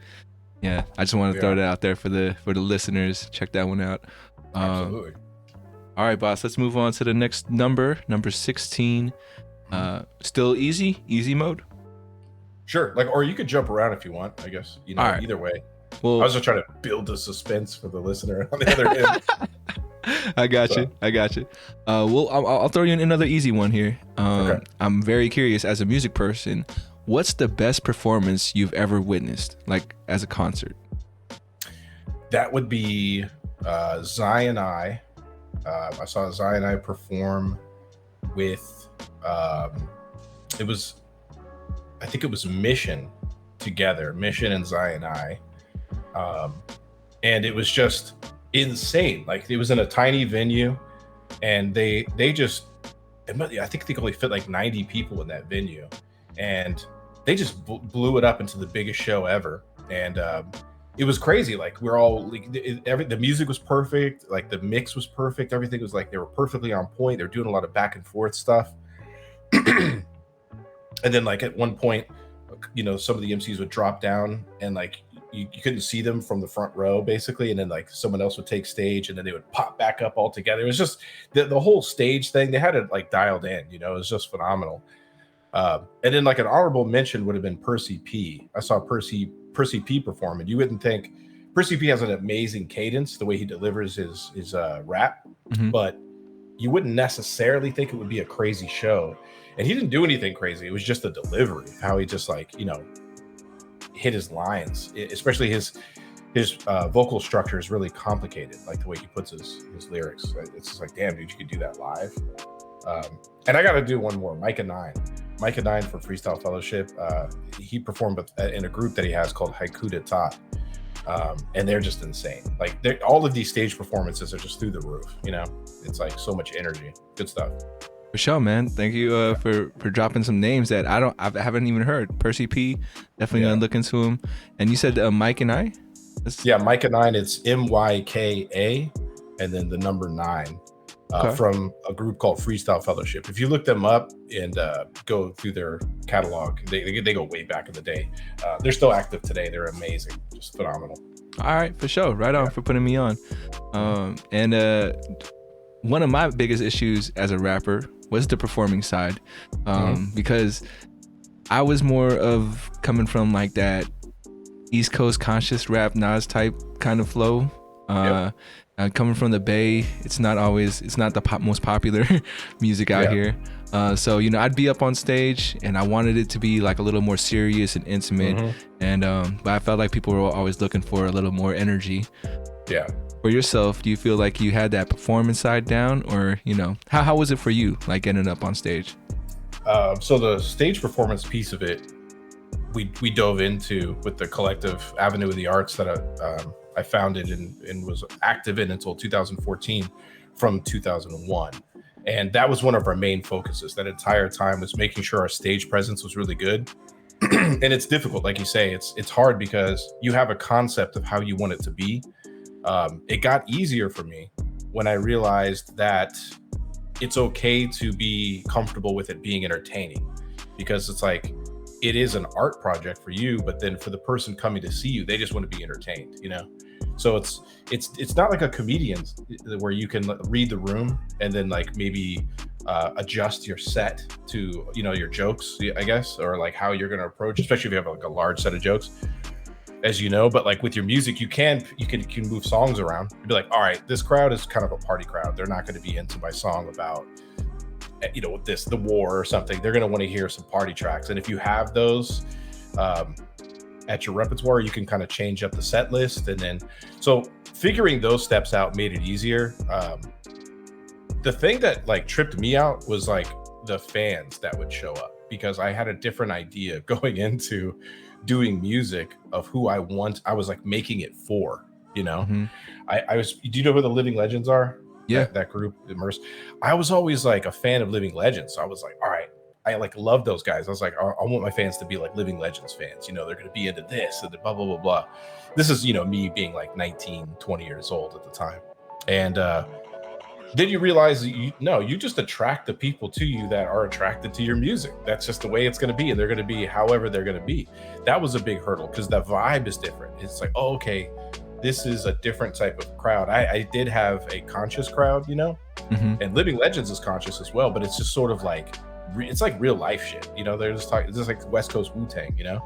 Yeah, I just want to throw that out there for the listeners. Check that one out. Absolutely. All right, boss, let's move on to the next number 16. Still easy mode? Sure. Like, or you could jump around if you want, I guess. You know, either way. Well, I was just trying to build the suspense for the listener on the other end. I got you. Well, I'll throw you in another easy one here. Okay. I'm very curious, as a music person, what's the best performance you've ever witnessed, like as a concert? That would be Zion I. I saw Zion I perform with, I think it was Mission together, Mission and Zion I. And it was just insane. Like, it was in a tiny venue, and they just, I think they only fit like 90 people in that venue, and they just blew it up into the biggest show ever. And it was crazy. Like, we're all like, the music was perfect, like the mix was perfect, everything was like, they were perfectly on point. They're doing a lot of back and forth stuff. And then, like, at one point, you know, some of the MCs would drop down, and like you couldn't see them from the front row, basically, and then like someone else would take stage, and then they would pop back up all together. It was just the whole stage thing. They had it like dialed in, you know. It was just phenomenal. And then, like, an honorable mention would have been Percy P. I saw Percy P perform, and you wouldn't think Percy P has an amazing cadence, the way he delivers his rap, but you wouldn't necessarily think it would be a crazy show. And he didn't do anything crazy. It was just the delivery, how he just, like, you know, hit his lines, especially his vocal structure is really complicated, like the way he puts his lyrics. It's just like, damn, dude, you could do that live. And I got to do one more. Micah 9 for Freestyle Fellowship. He performed in a group that he has called Haiku de Tat. And they're just insane. Like, all of these stage performances are just through the roof, you know? It's like so much energy. Good stuff. For sure, man. Thank you for dropping some names that I haven't even heard. Percy P, definitely gonna look into him. And you said Mike and I? Micah 9. It's MYKA, and then the number 9. From a group called Freestyle Fellowship. If you look them up and go through their catalog, they go way back in the day. They're still active today. They're amazing, just phenomenal. All right, for sure. Right on for putting me on. And one of my biggest issues as a rapper was the performing side, because I was more of coming from like that East Coast conscious rap Nas type kind of flow. Coming from the Bay, it's not the most popular music out here. So, you know, I'd be up on stage and I wanted it to be like a little more serious and intimate. And but I felt like people were always looking for a little more energy. Yeah. For yourself, do you feel like you had that performance side down, or, you know, how was it for you, like getting up on stage? So the stage performance piece of it, we dove into with the collective Avenue of the Arts that I founded and was active in until 2014 from 2001. And that was one of our main focuses that entire time, was making sure our stage presence was really good. And it's difficult, like you say, it's hard because you have a concept of how you want it to be. It got easier for me when I realized that it's okay to be comfortable with it being entertaining, because it's like, it is an art project for you, but then for the person coming to see you, they just want to be entertained, you know? So it's not like a comedian where you can read the room and then like maybe adjust your set to, you know, your jokes, I guess, or like how you're going to approach, especially if you have like a large set of jokes. as you know, but like with your music, you can move songs around. You'd be like, all right, this crowd is kind of a party crowd. They're not going to be into my song about, you know, the war or something. They're going to want to hear some party tracks. And if you have those at your repertoire, you can kind of change up the set list. And then, so figuring those steps out made it easier. The thing that like tripped me out was like the fans that would show up, because I had a different idea going into doing music of who I was like making it for, you know. I was, do you know who the Living Legends are? Yeah. That group, Immerse. I was always like a fan of Living Legends. So I was like, all right, I like love those guys. I was like, I want my fans to be like Living Legends fans. You know, they're going to be into this and blah, blah, blah, blah. This is, you know, me being like 19, 20 years old at the time. And then you realize that you just attract the people to you that are attracted to your music. That's just the way it's going to be. And they're going to be however they're going to be. That was a big hurdle because the vibe is different. It's like, oh, okay, this is a different type of crowd. I did have a conscious crowd, you know, and Living Legends is conscious as well, but it's just sort of like, it's like real life shit. You know, they're just talking, it's just like West Coast Wu-Tang, you know?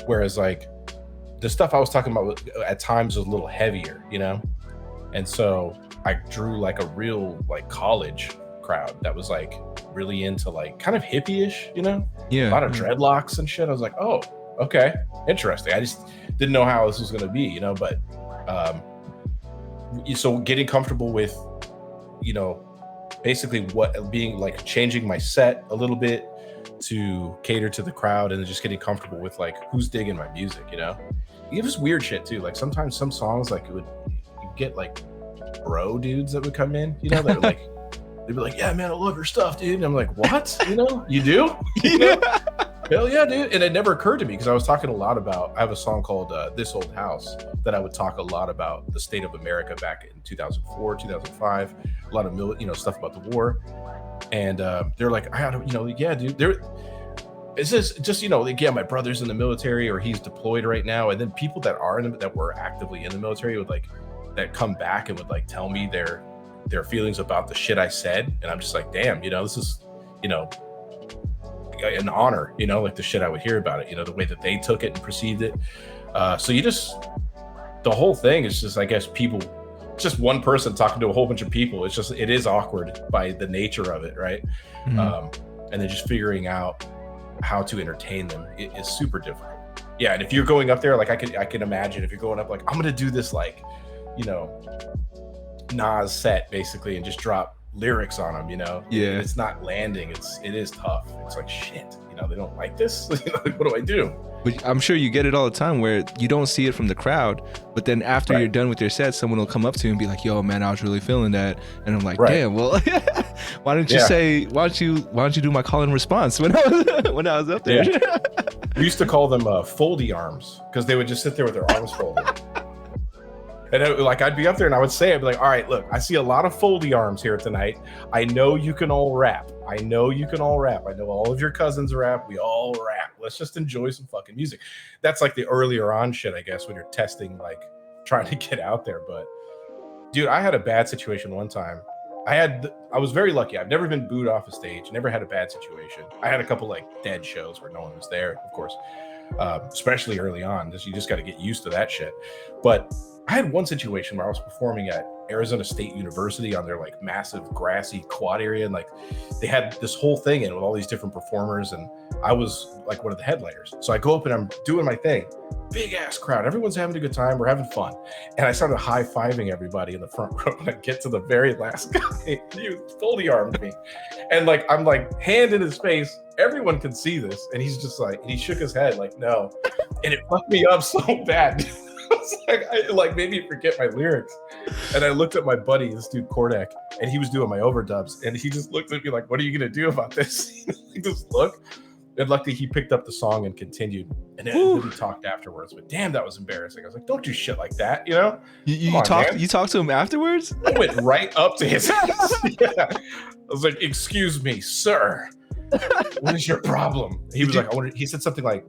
Whereas like the stuff I was talking about at times was a little heavier, you know? And so I drew like a real like college crowd that was like really into like kind of hippie-ish, you know? Yeah. A lot of dreadlocks and shit. I was like, oh, okay, interesting. I just didn't know how this was going to be, you know? But so getting comfortable with, you know, basically what being like changing my set a little bit to cater to the crowd, and then just getting comfortable with like who's digging my music, you know? It was weird shit too. Like sometimes some songs like you get like bro dudes that would come in, you know, that are like, they'd be like, yeah, man, I love your stuff, dude. And I'm like, what? You know, you do? You know? Hell yeah, dude. And it never occurred to me because I was talking a lot about, I have a song called This Old House that I would talk a lot about the state of America back in 2004, 2005, a lot of, you know, stuff about the war. And they're like, I gotta, you know, yeah, dude, it's just, you know, like, yeah, my brother's in the military or he's deployed right now. And then people that are that were actively in the military would like, that come back and would like tell me their feelings about the shit I said. And I'm just like, damn, you know, this is, you know, an honor, you know, like the shit I would hear about it, you know, the way that they took it and perceived it. So you just, the whole thing is just, I guess, people, just one person talking to a whole bunch of people. It's just, it is awkward by the nature of it. Right. And then just figuring out how to entertain them is super difficult. Yeah. And if you're going up there, like I can imagine if you're going up, like, I'm going to do this, like, you know, Nas set basically, and just drop lyrics on them, you know. Yeah, it's not landing. It is tough. It's like, shit, you know, they don't like this. You know, like, what do I do? but I'm sure you get it all the time where you don't see it from the crowd, but then after you're done with your set, someone will come up to you and be like, yo, man, I was really feeling that. And I'm like, damn, well, why don't you say, why don't you do my call and response when I was up there? We used to call them foldy arms, because they would just sit there with their arms folded. And I'd be up there and I would say, I'd be like, all right, look, I see a lot of foldy arms here tonight. I know you can all rap. I know all of your cousins rap. We all rap. Let's just enjoy some fucking music. That's like the earlier on shit, I guess, when you're testing, like trying to get out there. But dude, I had a bad situation one time. I was very lucky. I've never been booed off a stage, never had a bad situation. I had a couple like dead shows where no one was there, of course, especially early on. You just got to get used to that shit. But I had one situation where I was performing at Arizona State University on their like massive grassy quad area, and like they had this whole thing in with all these different performers, and I was like one of the headliners. So I go up and I'm doing my thing, big ass crowd, everyone's having a good time, we're having fun, and I started high-fiving everybody in the front row. And I get to the very last guy, he fully armed me, and like I'm like hand in his face, everyone can see this, and he's just like, he shook his head like no, and it fucked me up so bad. I like made me forget my lyrics. And I looked at my buddy, this dude Kordak, and he was doing my overdubs, and he just looked at me like, what are you gonna do about this? Just look. And luckily he picked up the song and continued, and then we talked afterwards. But damn, that was embarrassing. I was like, don't do shit like that, you know. You talked to him afterwards? I went right up to his house. I was like, excuse me, sir, what is your problem? He was like, he said something like,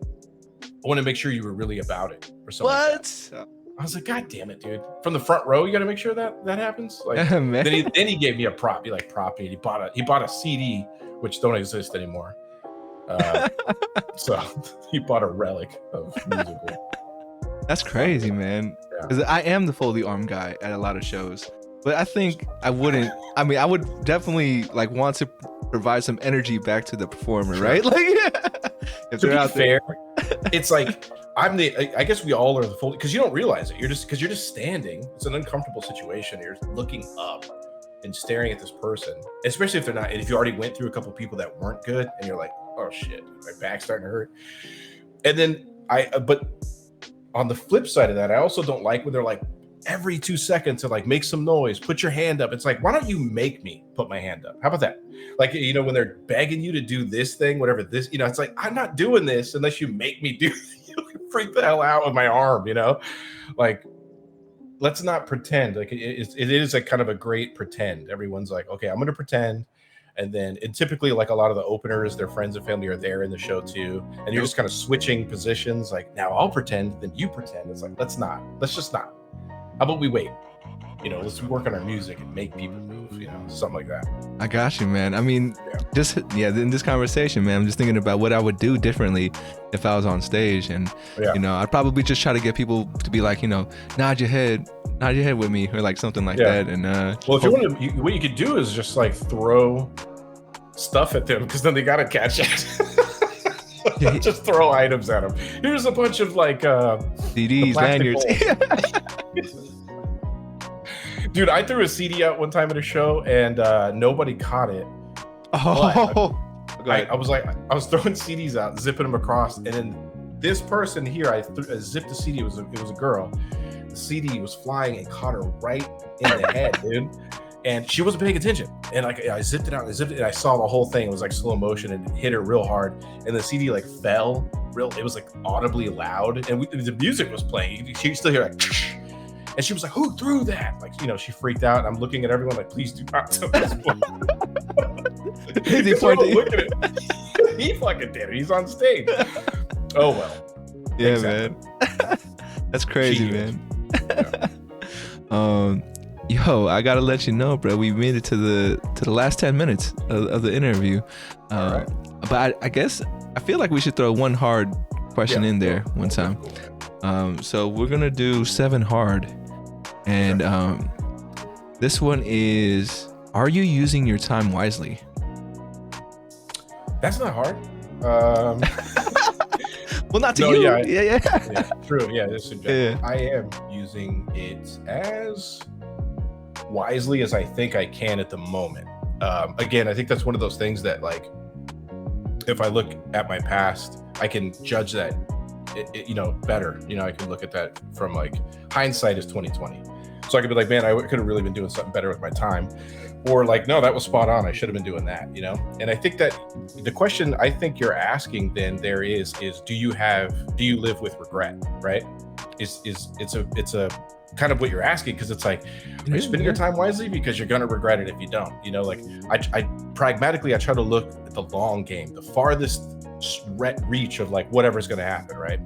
I want to make sure you were really about it, or something. What? Like that. I was like, God damn it, dude! From the front row, you got to make sure that happens. Like, man. Then he gave me a prop. He like propped me. He bought a CD, which don't exist anymore. So he bought a relic of musical. That's crazy, man. Yeah. Because I am the Foley arm guy at a lot of shows, but I think I wouldn't. I mean, I would definitely like want to provide some energy back to the performer, Sure. right? Like, if To they're be out fair, there. it's like I guess we all are the Foley, because you don't realize it. You're just standing. It's an uncomfortable situation. You're looking up and staring at this person, especially if they're not. And if you already went through a couple people that weren't good, and you're like, oh shit, my back's starting to hurt. And then but on the flip side of that, I also don't like when they're like every 2 seconds to like make some noise, put your hand up. It's like, why don't you make me put my hand up? How about that? Like, you know, when they're begging you to do this thing, whatever this, you know, it's like, I'm not doing this unless you make me do. You freak the hell out with my arm, you know, like, let's not pretend. Like it is a kind of a great pretend. Everyone's like, okay, I'm going to pretend. And typically, like a lot of the openers, their friends and family are there in the show too, and you're just kind of switching positions. Like, now I'll pretend, then you pretend. It's like, let's just not. How about we wait? You know, let's work on our music and make people move. You know, something like that. I got you, man. I mean, in this conversation, man, I'm just thinking about what I would do differently if I was on stage, and you know, I'd probably just try to get people to be like, you know, nod your head with me, or like something like that. And well, if you want to, what you could do is just like throw stuff at them, because then they gotta catch it. Just throw items at them. Here's a bunch of like CDs, lanyards. Dude, I threw a CD out one time at a show, and nobody caught it. Oh, I was throwing CDs out, zipping them across, and then this person here, I zipped the CD. It was a girl. The CD was flying and caught her right in the head, dude. And she wasn't paying attention. And like, I zipped it out, and I saw the whole thing. It was like slow motion, and it hit her real hard. And the CD like fell it was like audibly loud, and the music was playing. She still hear like, and she was like, "Who threw that?" Like, you know, she freaked out. And I'm looking at everyone like, "Please do not tell this boy." He fucking did it. He's on stage. Oh well. Yeah, exactly. Man. That's crazy, man. Yeah. Yo, I gotta let you know, bro. We made it to the last 10 minutes of the interview. Right. But I guess I feel like we should throw one hard question in there one time. Cool. So we're gonna do 7 hard, and this one is: are you using your time wisely? That's not hard. Well, not to you. Yeah. True. Yeah, this is I am using it as wisely as I think I can at the moment. Again, I think that's one of those things that, like, if I look at my past, I can judge that, you know, better. You know, I can look at that from like hindsight is 2020. So I could be like, man, I could have really been doing something better with my time, or like, no, that was spot on. I should have been doing that. You know, and I think that the question I think you're asking then there is do you live with regret? Right? It's a kind of what you're asking, because it's like, are you spending your time wisely? Because you're going to regret it if you don't. You know, like I pragmatically, I try to look at the long game, the farthest reach of like whatever's going to happen, right?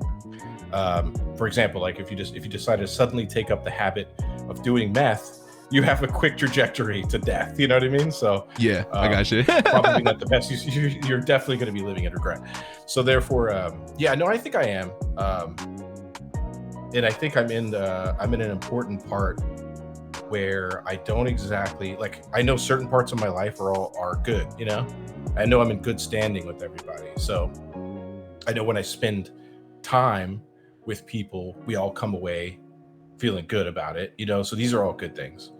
For example, like if you decide to suddenly take up the habit of doing meth, you have a quick trajectory to death. You know what I mean? So yeah, I got you. Probably not the best. You're definitely going to be living in regret. So therefore, I think I am. And I think I'm in an important part where I don't exactly, like, I know certain parts of my life are good, you know? I know I'm in good standing with everybody. So I know when I spend time with people, we all come away feeling good about it, you know? So these are all good things.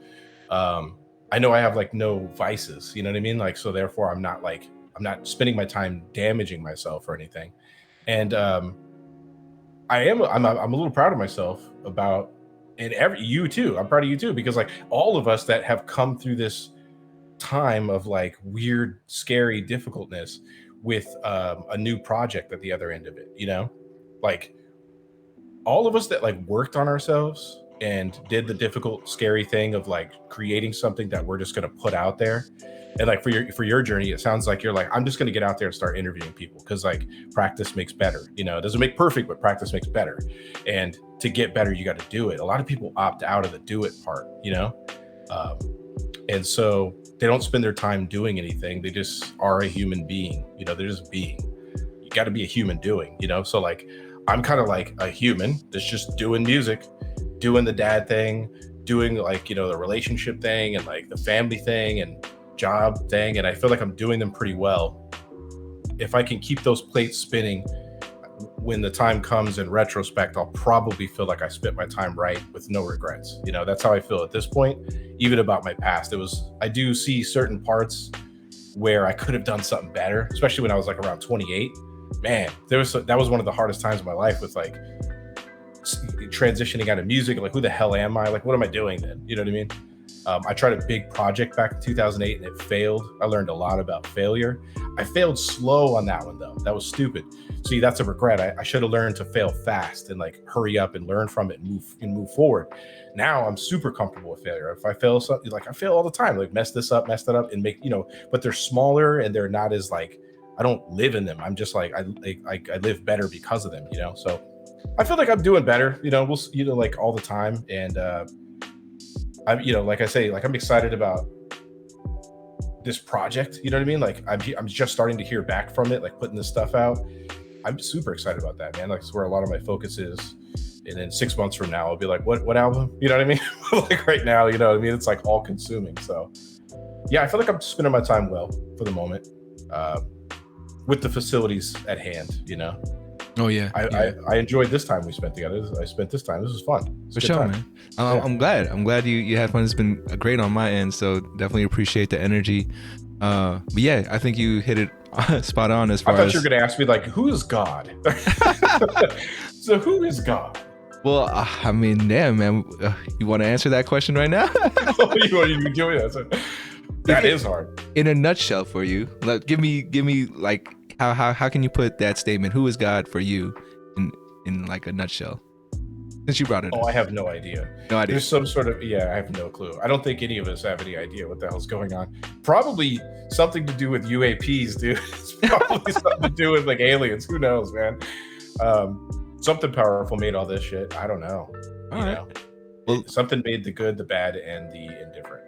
I know I have like no vices, you know what I mean? Like, so therefore I'm not spending my time damaging myself or anything. And I'm a little proud of myself about, and you too. I'm proud of you too, because like all of us that have come through this time of like weird, scary difficultness with a new project at the other end of it, you know, like all of us that like worked on ourselves and did the difficult, scary thing of like creating something that we're just going to put out there. And like for your journey, it sounds like you're like, I'm just going to get out there and start interviewing people, because like practice makes better. You know, it doesn't make perfect, but practice makes better. And to get better, you got to do it. A lot of people opt out of the do it part, you know? And so they don't spend their time doing anything. They just are a human being. You know, they're just being. You got to be a human doing, you know? So like, I'm kind of like a human that's just doing music, doing the dad thing, doing like, the relationship thing and like the family thing and job thing. And I feel like I'm doing them pretty well. If I can keep those plates spinning, when the time comes in retrospect, I'll probably feel like I spent my time right with no regrets. That's how I feel at this point, even about my past. I do see certain parts where I could have done something better, especially when I was like around 28. Man, that was one of the hardest times of my life with like transitioning out of music. Like, who the hell am I? Like, what am I doing then? You know what I mean? I tried a big project back in 2008 and it failed. I learned a lot about failure. I failed slow on that one though. That was stupid. See, that's a regret. I should have learned to fail fast and like hurry up and learn from it and move forward. Now I'm super comfortable with failure. If I fail something, like I fail all the time, like mess this up, mess that up, and make, but they're smaller and they're not as like, I don't live in them. I'm just like, I live better because of them, So I feel like I'm doing better, we'll, like all the time. And, I'm, like I say, like I'm excited about this project. You know what I mean? Like I'm just starting to hear back from it, like putting this stuff out. I'm super excited about that, man. Like it's where a lot of my focus is. And then 6 months from now, I'll be like, what album? You know what I mean? Like right now, you know what I mean? It's like all consuming. So yeah, I feel like I'm spending my time well for the moment, with the facilities at hand, Oh yeah, I enjoyed this time we spent together. I spent this time. This was fun. For sure, man. I'm glad you had fun. It's been great on my end, so definitely appreciate the energy. But yeah, I think you hit it spot on as far as. I thought you were going to ask me like, who is God? So who is God? Well, I mean, damn, man. You want to answer that question right now? You want to do it? That is hard. In a nutshell, for you, like, give me like. How can you put that statement? Who is God for you in like a nutshell? Since you brought it up. I have no idea. No idea. There's some sort of, I have no clue. I don't think any of us have any idea what the hell's going on. Probably something to do with UAPs, dude. It's probably something to do with like aliens. Who knows, man? Something powerful made all this shit. I don't know. Well, something made the good, the bad, and the indifferent.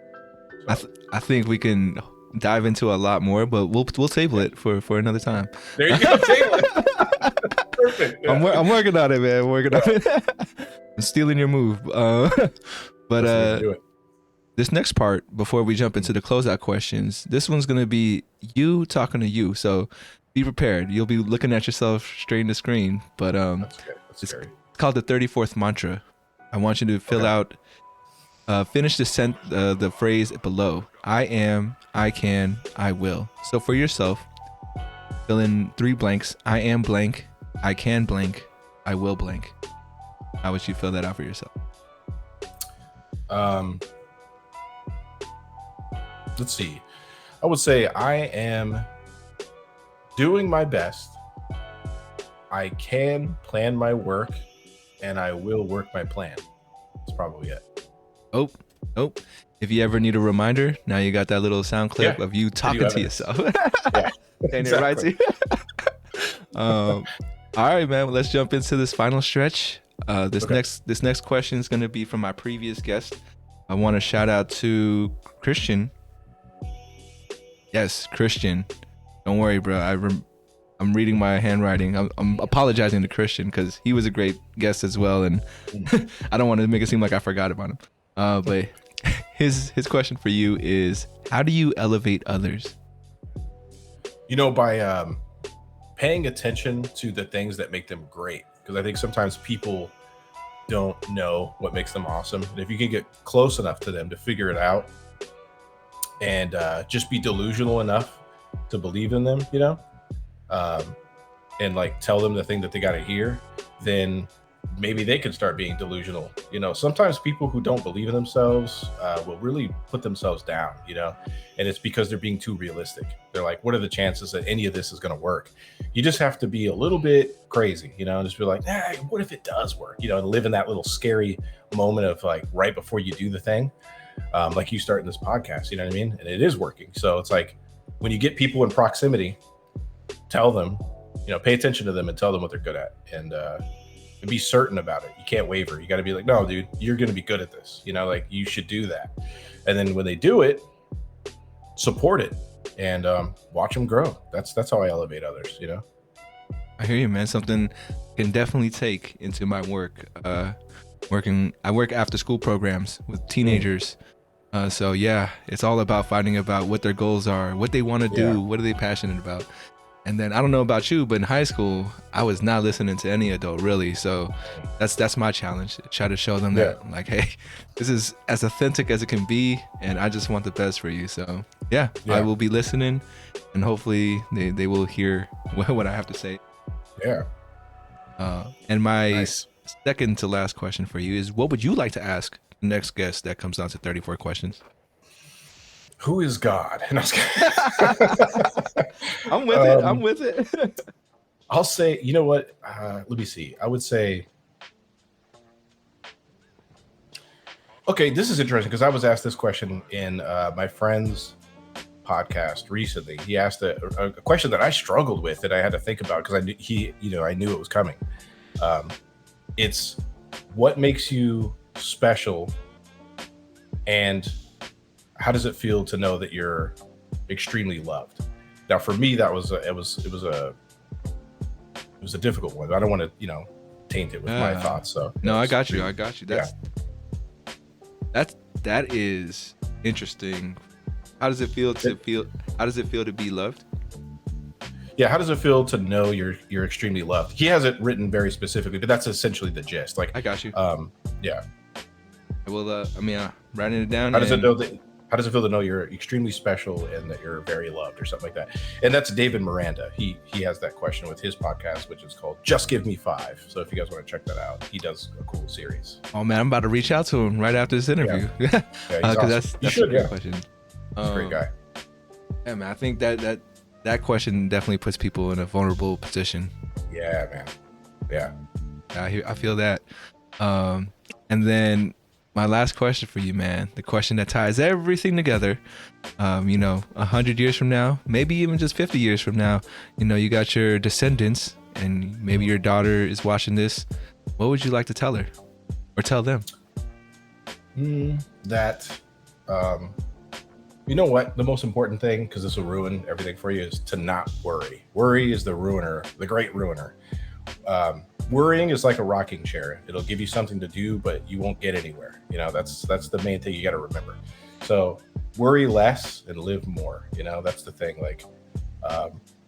So. I think we can dive into a lot more, but we'll table it for another time. There you go, table it. Perfect. Yeah. I'm working on it, man. I'm working on it. I'm stealing your move. But this next part, before we jump into the closeout questions, this one's gonna be you talking to you. So be prepared. You'll be looking at yourself straight in the screen. But it's called the 34th mantra. I want you to fill out. Finish the phrase below. I am, I can, I will. So for yourself, fill in 3 blanks. I am blank, I can blank, I will blank. How would you fill that out for yourself? Let's see. I would say I am doing my best. I can plan my work, and I will work my plan. That's probably it. Oh, if you ever need a reminder, now you got that little sound clip of you talking to yourself. Yeah, saying it right to you. All right, man. Well, let's jump into this final stretch. This next question is going to be from my previous guest. I want to shout out to Christian. Yes, Christian. Don't worry, bro. I'm reading my handwriting. I'm apologizing to Christian because he was a great guest as well, and I don't want to make it seem like I forgot about him. But his question for you is, how do you elevate others? By paying attention to the things that make them great. Because I think sometimes people don't know what makes them awesome. And if you can get close enough to them to figure it out and just be delusional enough to believe in them, and like tell them the thing that they got to hear, then maybe they can start being delusional. Sometimes people who don't believe in themselves will really put themselves down, and it's because they're being too realistic. They're like, what are the chances that any of this is going to work? You just have to be a little bit crazy, and just be like, hey, what if it does work? And live in that little scary moment of like right before you do the thing, like you start in this podcast, you know what I mean? And it is working. So it's like when you get people in proximity, tell them, pay attention to them and tell them what they're good at, and be certain about it. You can't waver. You got to be like, no, dude, you're going to be good at this. Like you should do that. And then when they do it, support it and watch them grow. That's how I elevate others. I hear you, man. Something can definitely take into my work. I work after school programs with teenagers. So yeah, it's all about finding about what their goals are, what they want to do, what are they passionate about. And then I don't know about you, but in high school, I was not listening to any adult really. So that's my challenge. Try to show them that like, hey, this is as authentic as it can be, and I just want the best for you. So yeah. I will be listening, and hopefully they will hear what I have to say. Yeah. And my second to last question for you is, what would you like to ask the next guest that comes down to 34 questions? Who is God? And I'm with it. I'm with it. I'll say, you know what? Let me see. I would say, okay, this is interesting because I was asked this question in my friend's podcast recently. He asked a question that I struggled with that I had to think about because I knew it was coming. It's what makes you special, and how does it feel to know that you're extremely loved? Now, for me, that was it was a difficult one. I don't want to taint it with my thoughts. So no, I got you. That is interesting. How does it feel to be loved? Yeah, how does it feel to know you're extremely loved? He has it written very specifically, but that's essentially the gist. Like, I got you. Yeah. Well, writing it down. How does it feel to know you're extremely special and that you're very loved, or something like that? And that's David Miranda. He has that question with his podcast, which is called Just Give Me 5. So if you guys want to check that out, he does a cool series. Oh man, I'm about to reach out to him right after this interview. Yeah, he's awesome. That's a great question. He's a great guy. Yeah, man. I think that question definitely puts people in a vulnerable position. Yeah, man. Yeah. I feel that. And then my last question for you, man, the question that ties everything together, 100 years from now, maybe even just 50 years from now, you got your descendants and maybe your daughter is watching this. What would you like to tell her or tell them? That, you know what? The most important thing, because this will ruin everything for you, is to not worry. Worry is the ruiner, the great ruiner. Worrying is like a rocking chair. It'll give you something to do, but you won't get anywhere. That's the main thing you got to remember. So worry less and live more. That's the thing. Like,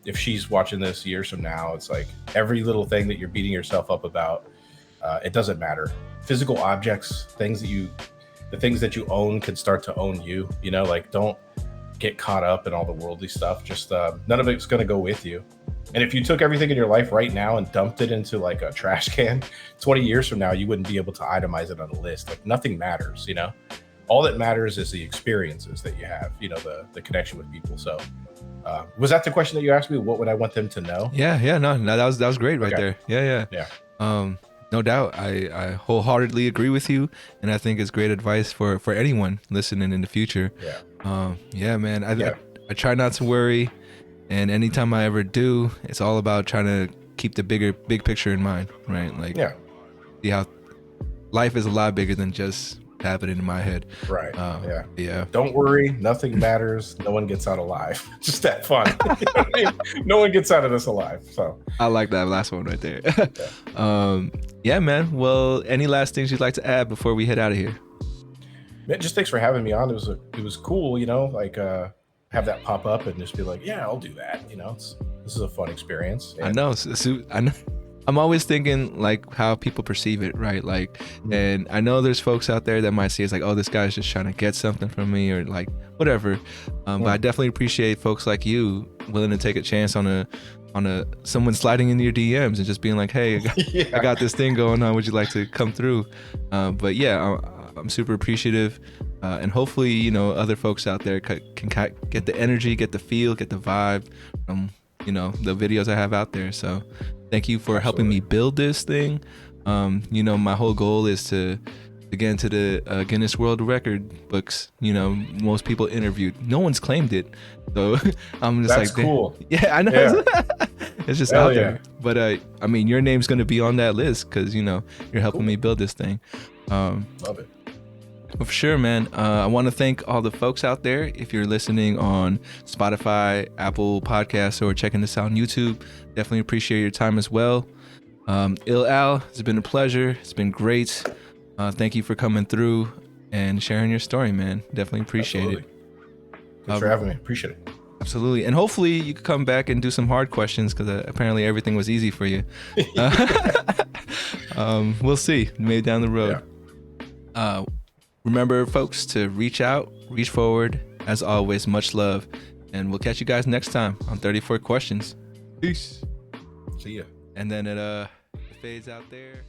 if she's watching this years from now, it's like every little thing that you're beating yourself up about, it doesn't matter. Physical objects, the things that you own can start to own you. Like, don't get caught up in all the worldly stuff. Just none of it's going to go with you. And if you took everything in your life right now and dumped it into like a trash can, 20 years from now, you wouldn't be able to itemize it on a list. Like, nothing matters, all that matters is the experiences that you have, the connection with people. So was that the question that you asked me? What would I want them to know? Yeah. No, that was great right there. Yeah. No doubt. I wholeheartedly agree with you. And I think it's great advice for anyone listening in the future. Yeah, man. I try not to worry. And anytime I ever do, it's all about trying to keep the big picture in mind, right? Like, see how life is a lot bigger than just happening in my head. Right. Yeah. Don't worry. Nothing matters. No one gets out alive. Just that fun. No one gets out of this alive. So I like that last one right there. Yeah, man. Well, any last things you'd like to add before we head out of here? Man, just thanks for having me on. It was cool, have that pop up and just be like, yeah, I'll do that. This is a fun experience. I know. I'm always thinking like how people perceive it, right? Like, and I know there's folks out there that might see it's like, oh, this guy's just trying to get something from me or like whatever. But I definitely appreciate folks like you willing to take a chance on someone sliding into your DMs and just being like, hey, I got this thing going on. Would you like to come through? But yeah, I'm super appreciative. And hopefully, other folks out there can get the energy, get the feel, get the vibe from, the videos I have out there. So thank you for helping me build this thing. My whole goal is to get into the Guinness World Record books. Most people interviewed. No one's claimed it. So I'm just That's cool. Yeah, I know. Yeah. It's just out there. But your name's going to be on that list because, you're helping me build this thing. Love it. Well, for sure, man. I want to thank all the folks out there. If you're listening on Spotify, Apple Podcasts, or checking this out on YouTube, definitely appreciate your time as well. IllAl, it's been a pleasure. It's been great. Thank you for coming through and sharing your story, man. Definitely appreciate it. Thanks for having me. Appreciate it. Absolutely. And hopefully you can come back and do some hard questions, because apparently everything was easy for you. We'll see. Maybe down the road. Yeah. Remember, folks, to reach out, reach forward. As always, much love. And we'll catch you guys next time on 34 Questions. Peace. See ya. And then it fades out there.